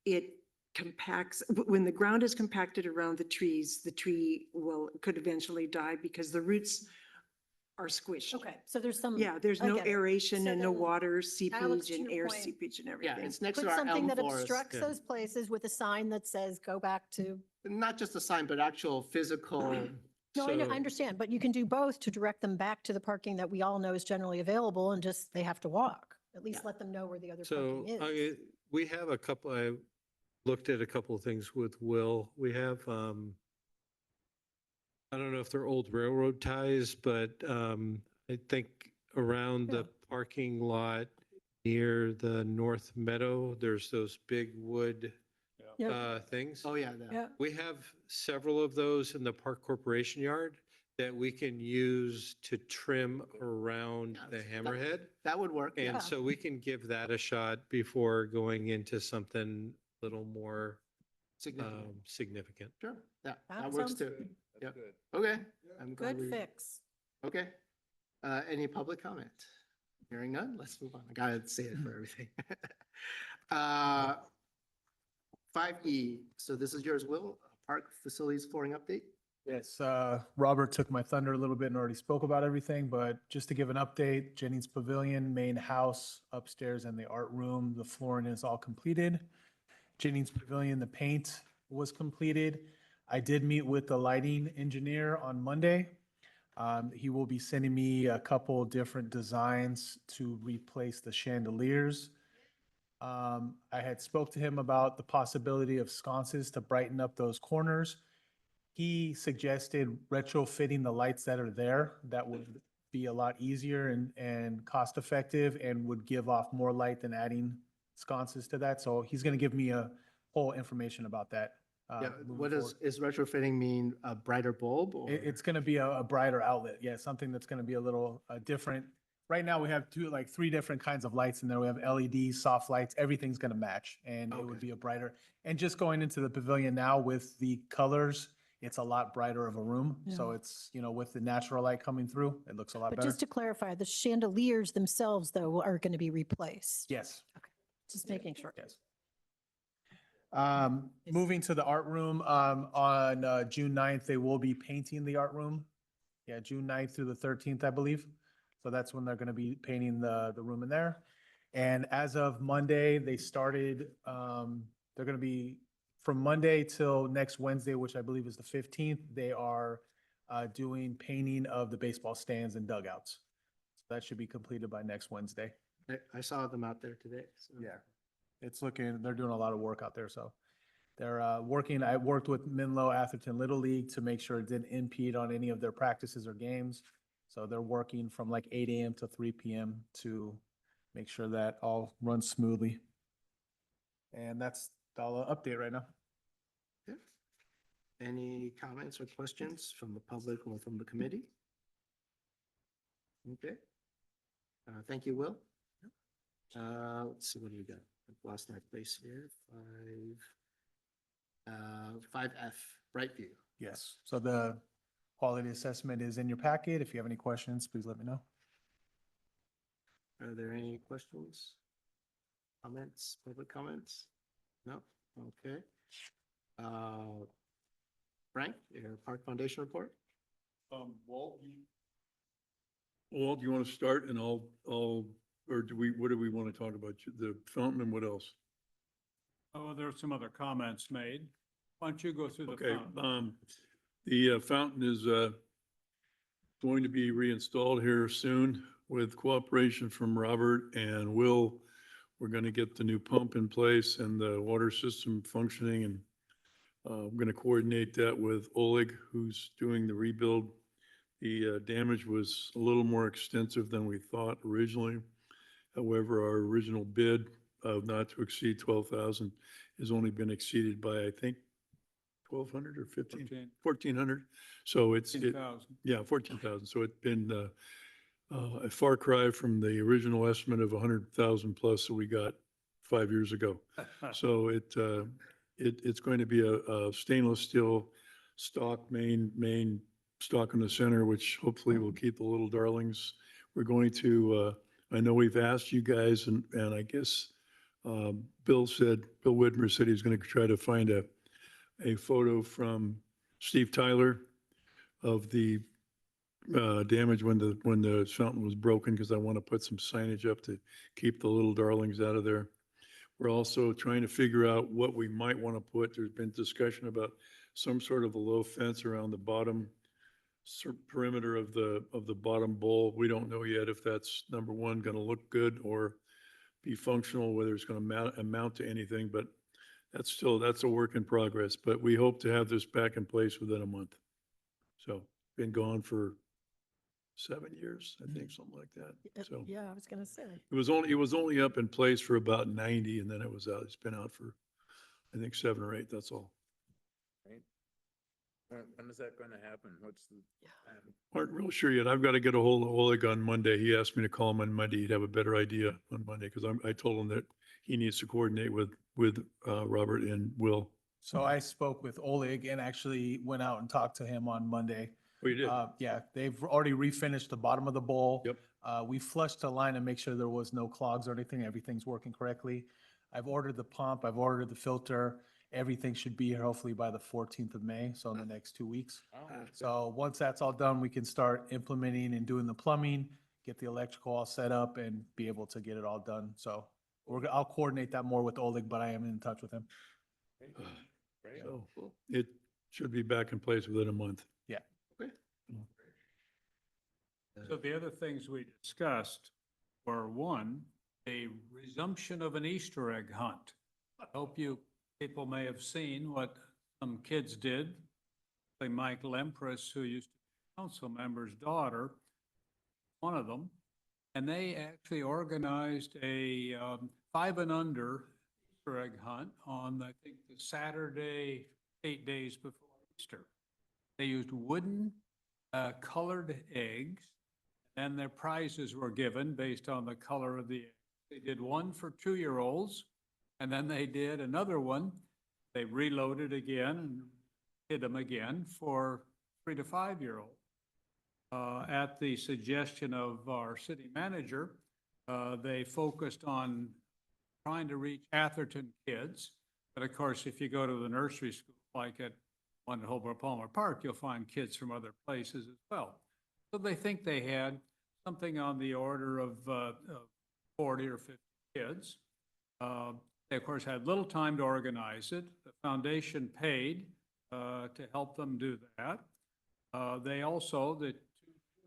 it compacts, when the ground is compacted around the trees, the tree could eventually die because the roots are squished. Okay, so there's some. Yeah, there's I no get it. aration So and no then, water Alex, seepage to and your air point, seepage and Yeah, everything. it's next Put to our something elm that forest. obstructs Yeah. those places with a sign that says, go back to. Not just a sign, but actual physical. No, I know, So- I understand, but you can do both to direct them back to the parking that we all know is generally available and just, they have to walk. At least Yeah. let them know where the other So parking is. we have a couple, I looked at a couple of things with Will. We have, I don't know if they're old railroad ties, but I think around the parking lot near the North Meadow, there's those big wood Yeah. things. Oh, yeah, Yeah. We have several of those in the Park Corporation yard that we can use to trim around the hammerhead. that would work. Yeah. And so we can give that a shot before going into something a little more Significant. significant. Sure. Yeah, That that works sounds too. Good. Yep. That's good. Okay. I'm glad Good we- fix. Okay. Any public comment? Hearing none, let's move on. I gotta say it for everything. 5E, so this is yours, Will, park facilities flooring update? Yes, Robert took my thunder a little bit and already spoke about everything, but just to give an update, Jennings Pavilion, main house, upstairs and the art room, the flooring is all completed. Jennings Pavilion, the paint was completed. I did meet with the lighting engineer on Monday. He will be sending me a couple different designs to replace the chandeliers. I had spoke to him about the possibility of sconces to brighten up those corners. He suggested retrofitting the lights that are there. That would be a lot easier and cost effective and would give off more light than adding sconces to that. So he's going to give me a whole information about that. Yeah, moving what forward. is retrofitting mean, a brighter bulb or? It's going to be a brighter outlet. Yeah, something that's going to be a little different. Right now, we have three different kinds of lights in there. We have LEDs, soft lights, everything's going to match and it would Okay. be a brighter. And just going into the pavilion now with the colors, it's a lot brighter of a room. So Yeah. it's, with the natural light coming through, it looks a lot But better. just to clarify, the chandeliers themselves, though, are going to be replaced. Yes. Just making sure. Yes. Moving to the art room, on June 9th, they will be painting the art room. Yeah, June 9th through the 13th, I believe. So that's when they're going to be painting the room in there. And as of Monday, they started, they're going to be from Monday till next Wednesday, which I believe is the 15th, they are doing painting of the baseball stands and dugouts. So that should be completed by next Wednesday. I saw them out there today. So. It's looking, they're doing a lot of work out there, so. They're working, I worked with Menlo Atherton Little League to make sure it didn't impede on any of their practices or games. So they're working from like 8 AM to 3 PM to make sure that all runs smoothly. And that's all update right now. Okay. Any comments or questions from the public or from the committee? Okay. Thank you, Will. Let's see, what do we got? I've lost my place here. 5F, Brightview. Yes, so the quality assessment is in your packet. If you have any questions, please let me know. Are there any questions? Comments, public comments? No? Okay. Frank, your Park Foundation report? Walt, do you want to start and I'll, or what do we want to talk about? The fountain and what else? Oh, there are some other comments made. Why don't you go through the Okay, fountain? the fountain is going to be reinstalled here soon with cooperation from Robert and Will. We're going to get the new pump in place and the water system functioning, and I'm going to coordinate that with Oleg, who's doing the rebuild. The damage was a little more extensive than we thought originally. However, our original bid of not to exceed 12,000 has only been exceeded by, I think, 1,200 or 1,400. So it's, 15,000. yeah, 14,000. So it's been a far cry from the original estimate of 100,000 plus that we got 5 years ago. So it's going to be a stainless steel stock, main stock in the center, which hopefully will keep the little darlings. We're going to, I know we've asked you guys, and I guess Bill Whitmer said he's going to try to find a photo from Steve Tyler of the damage when the fountain was broken, because I want to put some signage up to keep the little darlings out of there. We're also trying to figure out what we might want to put. There's been discussion about some sort of a low fence around the bottom perimeter of the bottom bowl. We don't know yet if that's, number one, going to look good or be functional, whether it's going to amount to anything, but that's a work in progress. But we hope to have this back in place within a month. So been gone for 7 years, I think, something like that. So Yeah, I was going to say. it was only up in place for about 90, and then it was out. It's been out for I think 7 or 8, that's all. When is that going to happen? What's the? Aren't real sure yet. I've got to get a hold of Oleg on Monday. He asked me to call him on Monday. He'd have a better idea on Monday because I told him that he needs to coordinate with Robert and Will. So I spoke with Oleg and actually went out and talked to him on Monday. Oh, you did? Yeah, they've already refinished the bottom of the bowl. Yep. We flushed the line to make sure there was no clogs or anything. Everything's working correctly. I've ordered the pump, I've ordered the filter. Everything should be here hopefully by the 14th of May, so in the next 2 weeks. So once that's all done, we can start implementing and doing the plumbing, get the electrical all set up and be able to get it all done. So I'll coordinate that more with Oleg, but I am in touch with him. Great. So it should be back in place within a month. Yeah. So the other things we discussed were, one, a resumption of an Easter egg hunt. I hope people may have seen what some kids did, like Mike Lempress, who used to be a council member's daughter, one of them, and they actually organized a 5 and under Easter egg hunt on, I think, the Saturday, 8 days before Easter. They used wooden colored eggs, and their prizes were given based on the color of the egg. They did one for 2-year-olds, and then they did another one. They reloaded again and did them again for 3 to 5-year-olds. At the suggestion of our city manager, they focused on trying to reach Atherton kids. But of course, if you go to the nursery school, like at one at Holbrook Palmer Park, you'll find kids from other places as well. So they think they had something on the order of 40 or 50 kids. They, of course, had little time to organize it. The foundation paid to help them do that. They also, the 2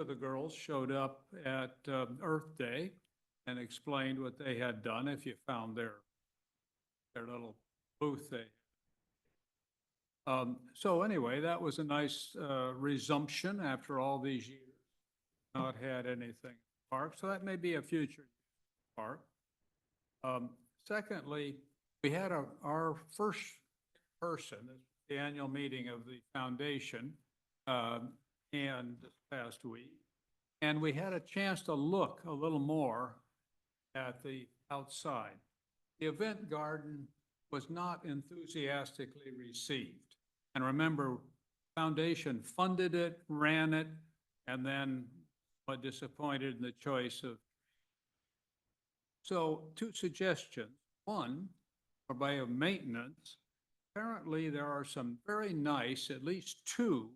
of the girls showed up at Earth Day and explained what they had done, if you found their little booth they. So anyway, that was a nice resumption after all these years. Not had anything in the park, so that may be a future park. Secondly, we had our first person, the annual meeting of the foundation, and this past week. And we had a chance to look a little more at the outside. The event garden was not enthusiastically received. And remember, foundation funded it, ran it, and then was disappointed in the choice of. So 2 suggestions. One, for way of maintenance, apparently there are some very nice, at least 2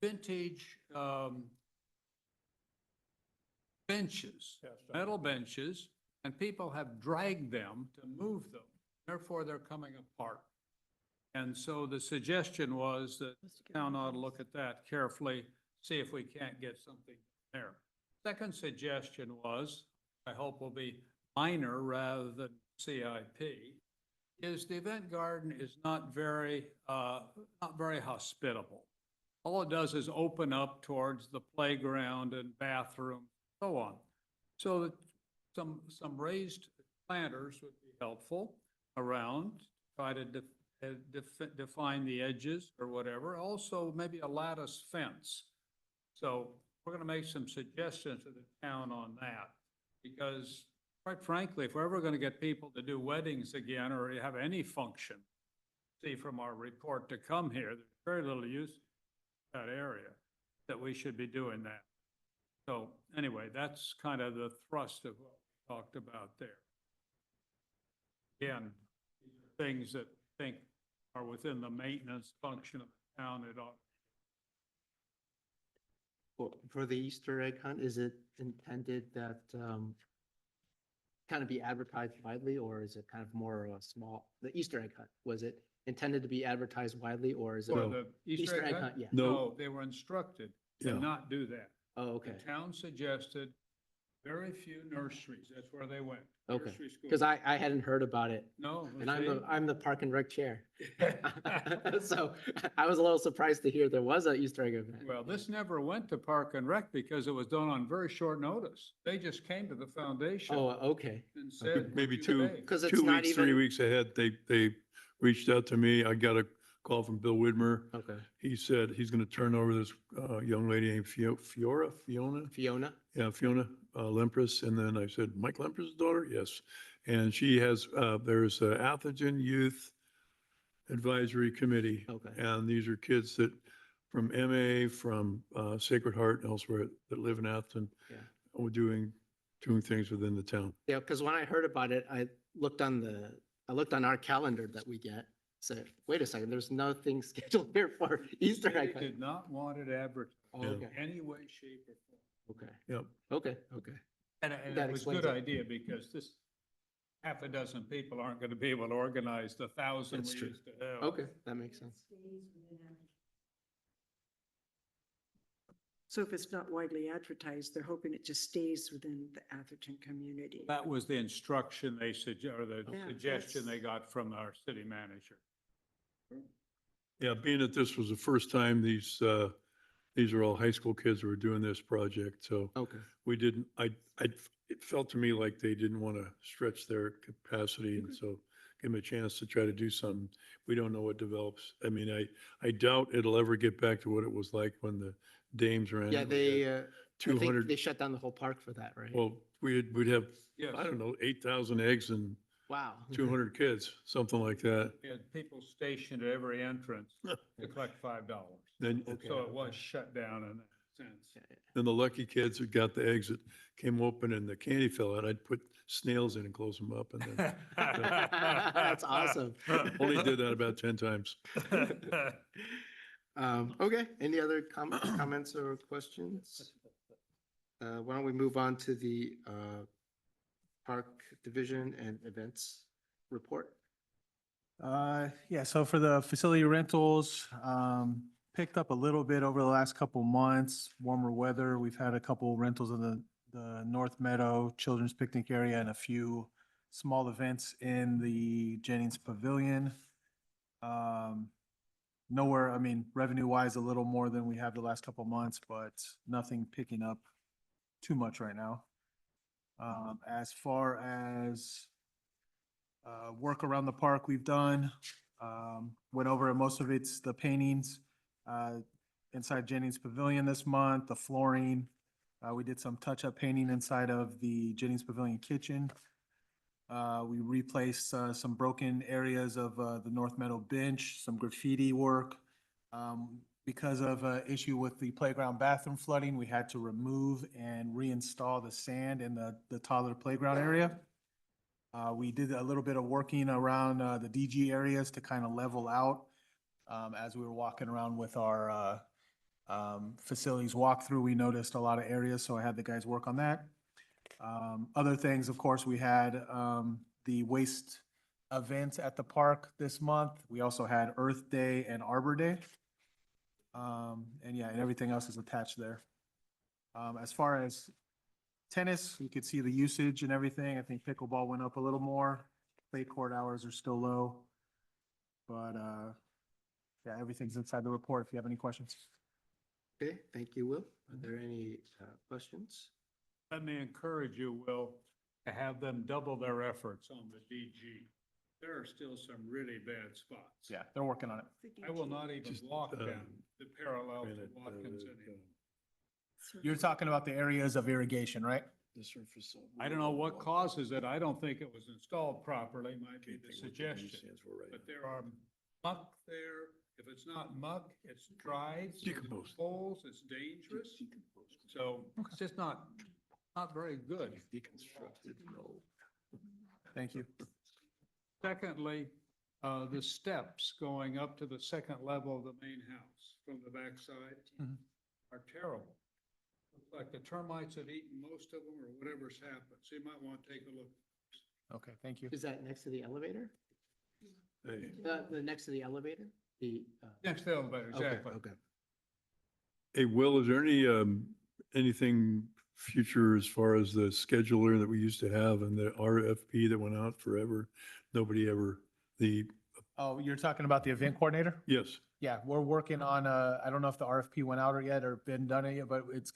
vintage benches, metal benches, and people have dragged them to move them. Therefore, they're coming apart. And so the suggestion was that the town ought to look at that carefully, see if we can't get something there. Second suggestion was, I hope will be minor rather than CIP, is the event garden is not very hospitable. All it does is open up towards the playground and bathroom, so on. So that some raised planters would be helpful around, try to define the edges or whatever. Also, maybe a lattice fence. So we're going to make some suggestions to the town on that, because quite frankly, if we're ever going to get people to do weddings again or have any function, see from our report to come here, there's very little use in that area, that we should be doing that. So anyway, that's kind of the thrust of what we talked about there. Again, these are things that I think are within the maintenance function of the town. It ought. For the Easter egg hunt, is it intended that kind of be advertised widely, or is it kind of more of a small, the Easter egg hunt, was it intended to be advertised widely, or is it? For the Easter egg hunt? Yeah. No. No, they were instructed to Yeah. not do that. Oh, okay. The town suggested Very few nurseries, that's where they went. Okay, Nursery school. because I hadn't heard about it. No. And I'm see? I'm the Park and Rec chair. So I was a little surprised to hear there was an Easter egg event. Well, this never went to Park and Rec because it was done on very short notice. They just came to the foundation Oh, okay. and said. Maybe "Would you two, stay?" Because it's 2 not weeks, 3 even, weeks ahead, they reached out to me. I got a call from Bill Widmer. okay, He said he's going to turn over this young lady named Fiona? Fiona? Yeah, Fiona Lempres. And then I said, Mike Lempres' daughter? Yes. And she has, there's a Atherton Youth Advisory Committee. Okay. And these are kids that, from MA, from Sacred Heart and elsewhere that live in Atherton. Yeah. We're doing things within the town. Yeah, because when I heard about it, I looked on our calendar that we get, said, wait a second, there's nothing scheduled here for Easter They egg. did not want it advertised Oh, in okay, any way, shape, or form. okay, Yep. okay, okay. And That it was a explains good it. idea because this half a dozen people aren't going to be able to organize the 1,000 That's we true. used to have. Okay, that makes sense. So if it's not widely advertised, they're hoping it just stays within the Atherton community. That was the instruction they or the Yeah, suggestion that's- they got from our city manager. Yeah, being that this was the first time these are all high school kids who were doing this project, so Okay, we didn't, it felt to me like they didn't want to stretch their capacity, and so give them a chance to try to do something. We don't know what develops. I mean, I doubt it'll ever get back to what it was like when the Dames ran. yeah, it. We they, had I think 200, they shut down the whole park for that, right? well, we'd have, Yes. I don't know, 8,000 eggs and Wow. 200 kids, something like that. We had people stationed at every entrance to collect $5. Then, So it was shut down in that sense. then the lucky kids who got the eggs that came open and the candy fell out, I'd put snails in and close them up, and then That's awesome. only did that about 10 times. Okay, any other comments or questions? Why don't we move on to the Park Division and Events Report? Yeah, so for the facility rentals, picked up a little bit over the last couple months, warmer weather. We've had a couple rentals in the North Meadow Children's Picnic area and a few small events in the Jennings Pavilion. Nowhere, I mean, revenue wise, a little more than we have the last couple months, but nothing picking up too much right now. As far as work around the park we've done, went over most of it's the paintings inside Jennings Pavilion this month, the flooring. We did some touch-up painting inside of the Jennings Pavilion kitchen. We replaced some broken areas of the North Meadow bench, some graffiti work. Because of an issue with the playground bathroom flooding, we had to remove and reinstall the sand in the toddler playground area. We did a little bit of working around the DG areas to kind of level out as we were walking around with our facilities walkthrough. We noticed a lot of areas, so I had the guys work on that. Other things, of course, we had the waste events at the park this month. We also had Earth Day and Arbor Day. And yeah, and everything else is attached there. As far as tennis, you could see the usage and everything. I think pickleball went up a little more. Clay court hours are still low. But yeah, everything's inside the report if you have any questions. Okay, thank you, Will. Are there any questions? Let me encourage you, Will, to have them double their efforts on the DG. There are still some really bad spots. Yeah, they're working on it. I will not even Just, walk down the parallel to granted, Watkins anymore. You're talking about the areas of irrigation, right? I don't know what causes it. I don't think it was installed properly, might be the suggestion. But there are muck there. If it's not muck, it's dried. so there's Decomposed. holes, it's dangerous. So it's just not very good. Thank you. Secondly, the steps going up to the second level of the main house from the backside Mhm. are terrible. Looks like the termites have eaten most of them or whatever's happened, so you might want to take a look. Okay, thank you. Is that next to the elevator? Hey, The next to the elevator? The, Next elevator, okay, exactly. okay. Hey, Will, is there anything future as far as the scheduler that we used to have and the RFP that went out forever. Nobody ever, Oh, you're talking about the event coordinator? yes, Yeah, we're working on, I don't know if the RFP went out or yet or been done yet, but it's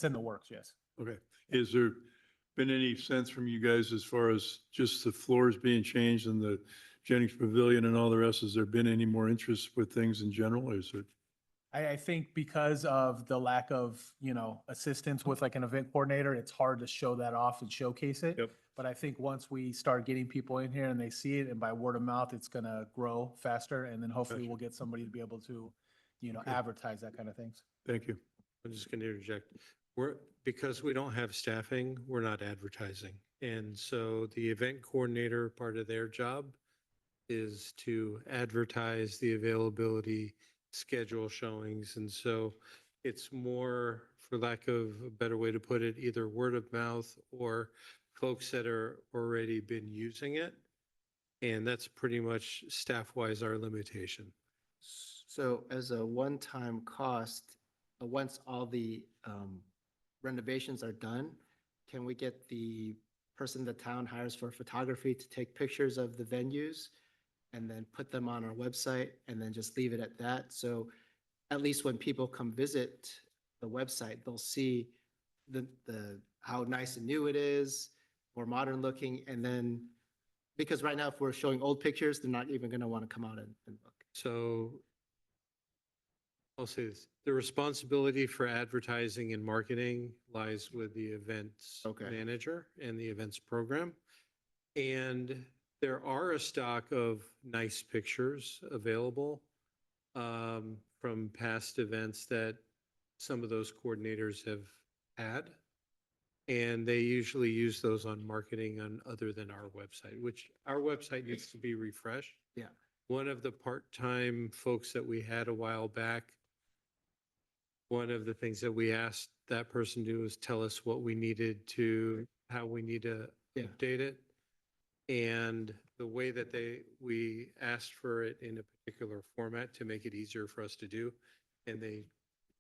in the works, yes. okay. Is there been any sense from you guys as far as just the floors being changed and the Jennings Pavilion and all the rest? Has there been any more interest with things in general? Or is it? I think because of the lack of, assistance with like an event coordinator, it's hard to show that off and showcase it. Yep. But I think once we start getting people in here and they see it and by word of mouth, it's gonna grow faster. And then hopefully Gotcha. we'll get somebody to be able to, Okay. advertise that kind of things. Thank you. I'm just going to interject. Because we don't have staffing, we're not advertising. And so the event coordinator, part of their job is to advertise the availability, schedule showings. And so it's more, for lack of a better way to put it, either word of mouth or folks that are already been using it. And that's pretty much staff-wise our limitation. So as a one-time cost, once all the renovations are done, can we get the person the town hires for photography to take pictures of the venues and then put them on our website and then just leave it at that? So at least when people come visit the website, they'll see the how nice and new it is, more modern looking, and then, because right now if we're showing old pictures, they're not even gonna want to come out and look. So I'll say this, the responsibility for advertising and marketing lies with the events Okay. manager and the events program. And there are a stock of nice pictures available from past events that some of those coordinators have had. And they usually use those on marketing on other than our website, which our website needs to be refreshed. Yeah. One of the part-time folks that we had a while back, one of the things that we asked that person to do was tell us what we needed to, how we need to Yeah. update it. And the way that we asked for it in a particular format to make it easier for us to do, and they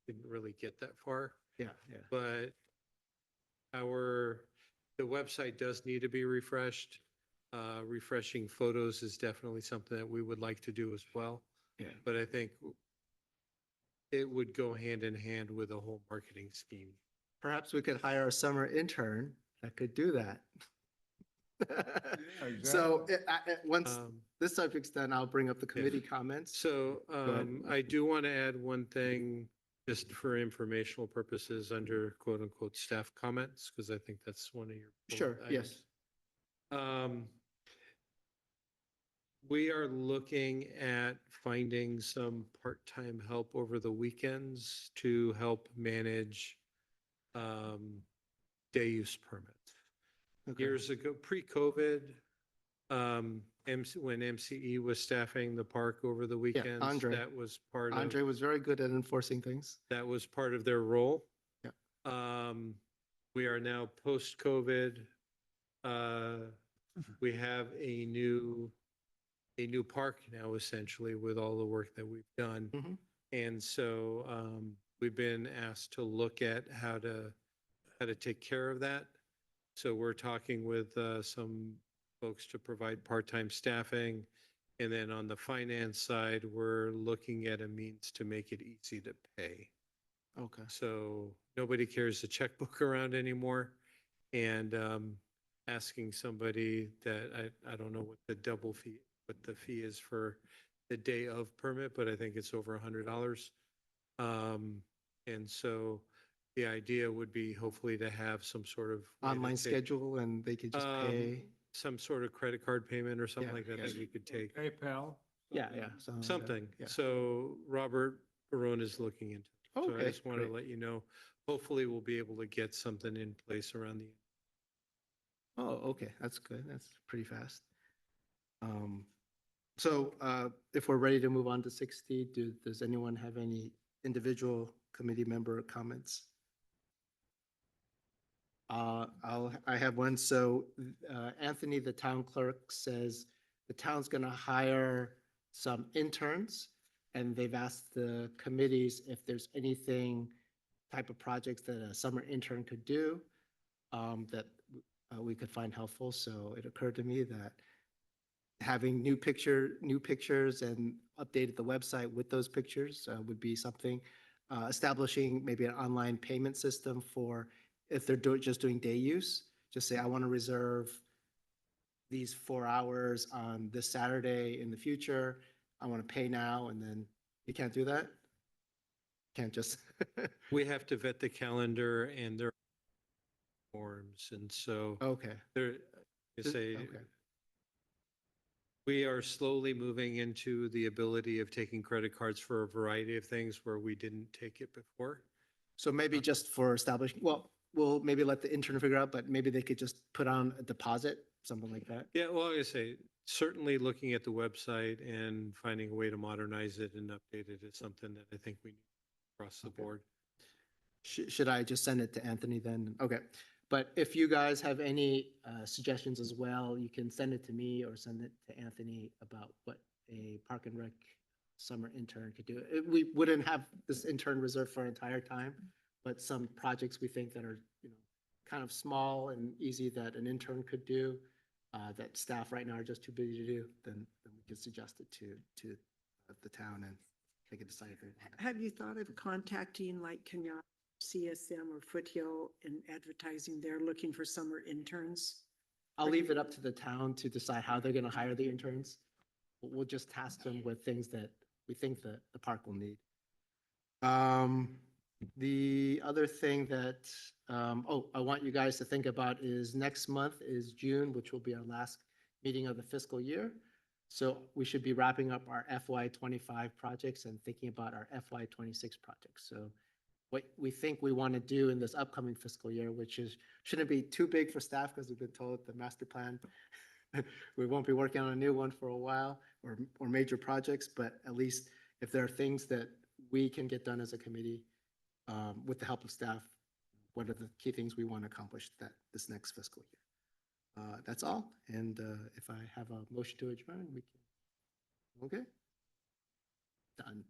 didn't really get that far. Yeah, yeah. But the website does need to be refreshed. Refreshing photos is definitely something that we would like to do as well. Yeah. But I think it would go hand in hand with a whole marketing scheme. Perhaps we could hire a summer intern that could do that. So once Um, this subject's done, I'll bring up the committee comments. So ahead. I do want to add one thing just for informational purposes under quote unquote staff comments, because I think that's one of your. bullet Sure, yes. items. We are looking at finding some part-time help over the weekends to help manage day use permits. Okay. Years ago, pre-COVID, when MCE was staffing the park over the weekends, Andre. that was part of. Andre was very good at enforcing things. That was part of their role. Yeah. We are now post-COVID. We have a new park now essentially with all the work that we've done. Mhm. And so we've been asked to look at how to take care of that. So we're talking with some folks to provide part-time staffing. And then on the finance side, we're looking at a means to make it easy to pay. Okay. So nobody carries a checkbook around anymore. And asking somebody that, I don't know what the fee is for the day of permit, but I think it's over $100. And so the idea would be hopefully to have some sort of. way to Online take, schedule and they could just pay. Some sort of credit card payment or something Yeah, like that yeah. that we could take. PayPal. Yeah, yeah. Something. Yeah. So Robert Barone is looking into it. So I Okay, just want to great. let you know, hopefully we'll be able to get something in place around the. Oh, okay, that's good. That's pretty fast. So if we're ready to move on to 60, does anyone have any individual committee member comments? I have one. So Anthony, the town clerk, says the town's gonna hire some interns, and they've asked the committees if there's anything type of projects that a summer intern could do that we could find helpful. So it occurred to me that having new pictures and updated the website with those pictures would be something. Establishing maybe an online payment system for if they're just doing day use, just say, I want to reserve these 4 hours on this Saturday in the future. I want to pay now, and then you can't do that? Can't just, We have to vet the calendar and their forms, and so okay. there, you say, Okay. we are slowly moving into the ability of taking credit cards for a variety of things where we didn't take it before. So maybe just for establishing, well, we'll maybe let the intern figure out, but maybe they could just put on a deposit, something like that. Yeah, well, I say, certainly looking at the website and finding a way to modernize it and update it is something that I think we need across the board. Should I just send it to Anthony then? Okay. But if you guys have any suggestions as well, you can send it to me or send it to Anthony about what a Park and Rec summer intern could do. We wouldn't have this intern reserved for an entire time, but some projects we think that are, kind of small and easy that an intern could do, that staff right now are just too busy to do, then we could suggest it to the town and they can decide if they want it. Have you thought of contacting like Kenyatta, CSM or Foothill and advertising there looking for summer interns? I'll leave it up to the town to decide how they're gonna hire the interns. We'll just task them with things that we think that the park will need. The other thing that, I want you guys to think about is next month is June, which will be our last meeting of the fiscal year. So we should be wrapping up our FY '25 projects and thinking about our FY '26 projects. So what we think we want to do in this upcoming fiscal year, which shouldn't be too big for staff because we've been told the master plan, we won't be working on a new one for a while or major projects, but at least if there are things that we can get done as a committee with the help of staff, what are the key things we want to accomplish this next fiscal year? That's all. And if I have a motion to adjourn, we can. Okay. Done.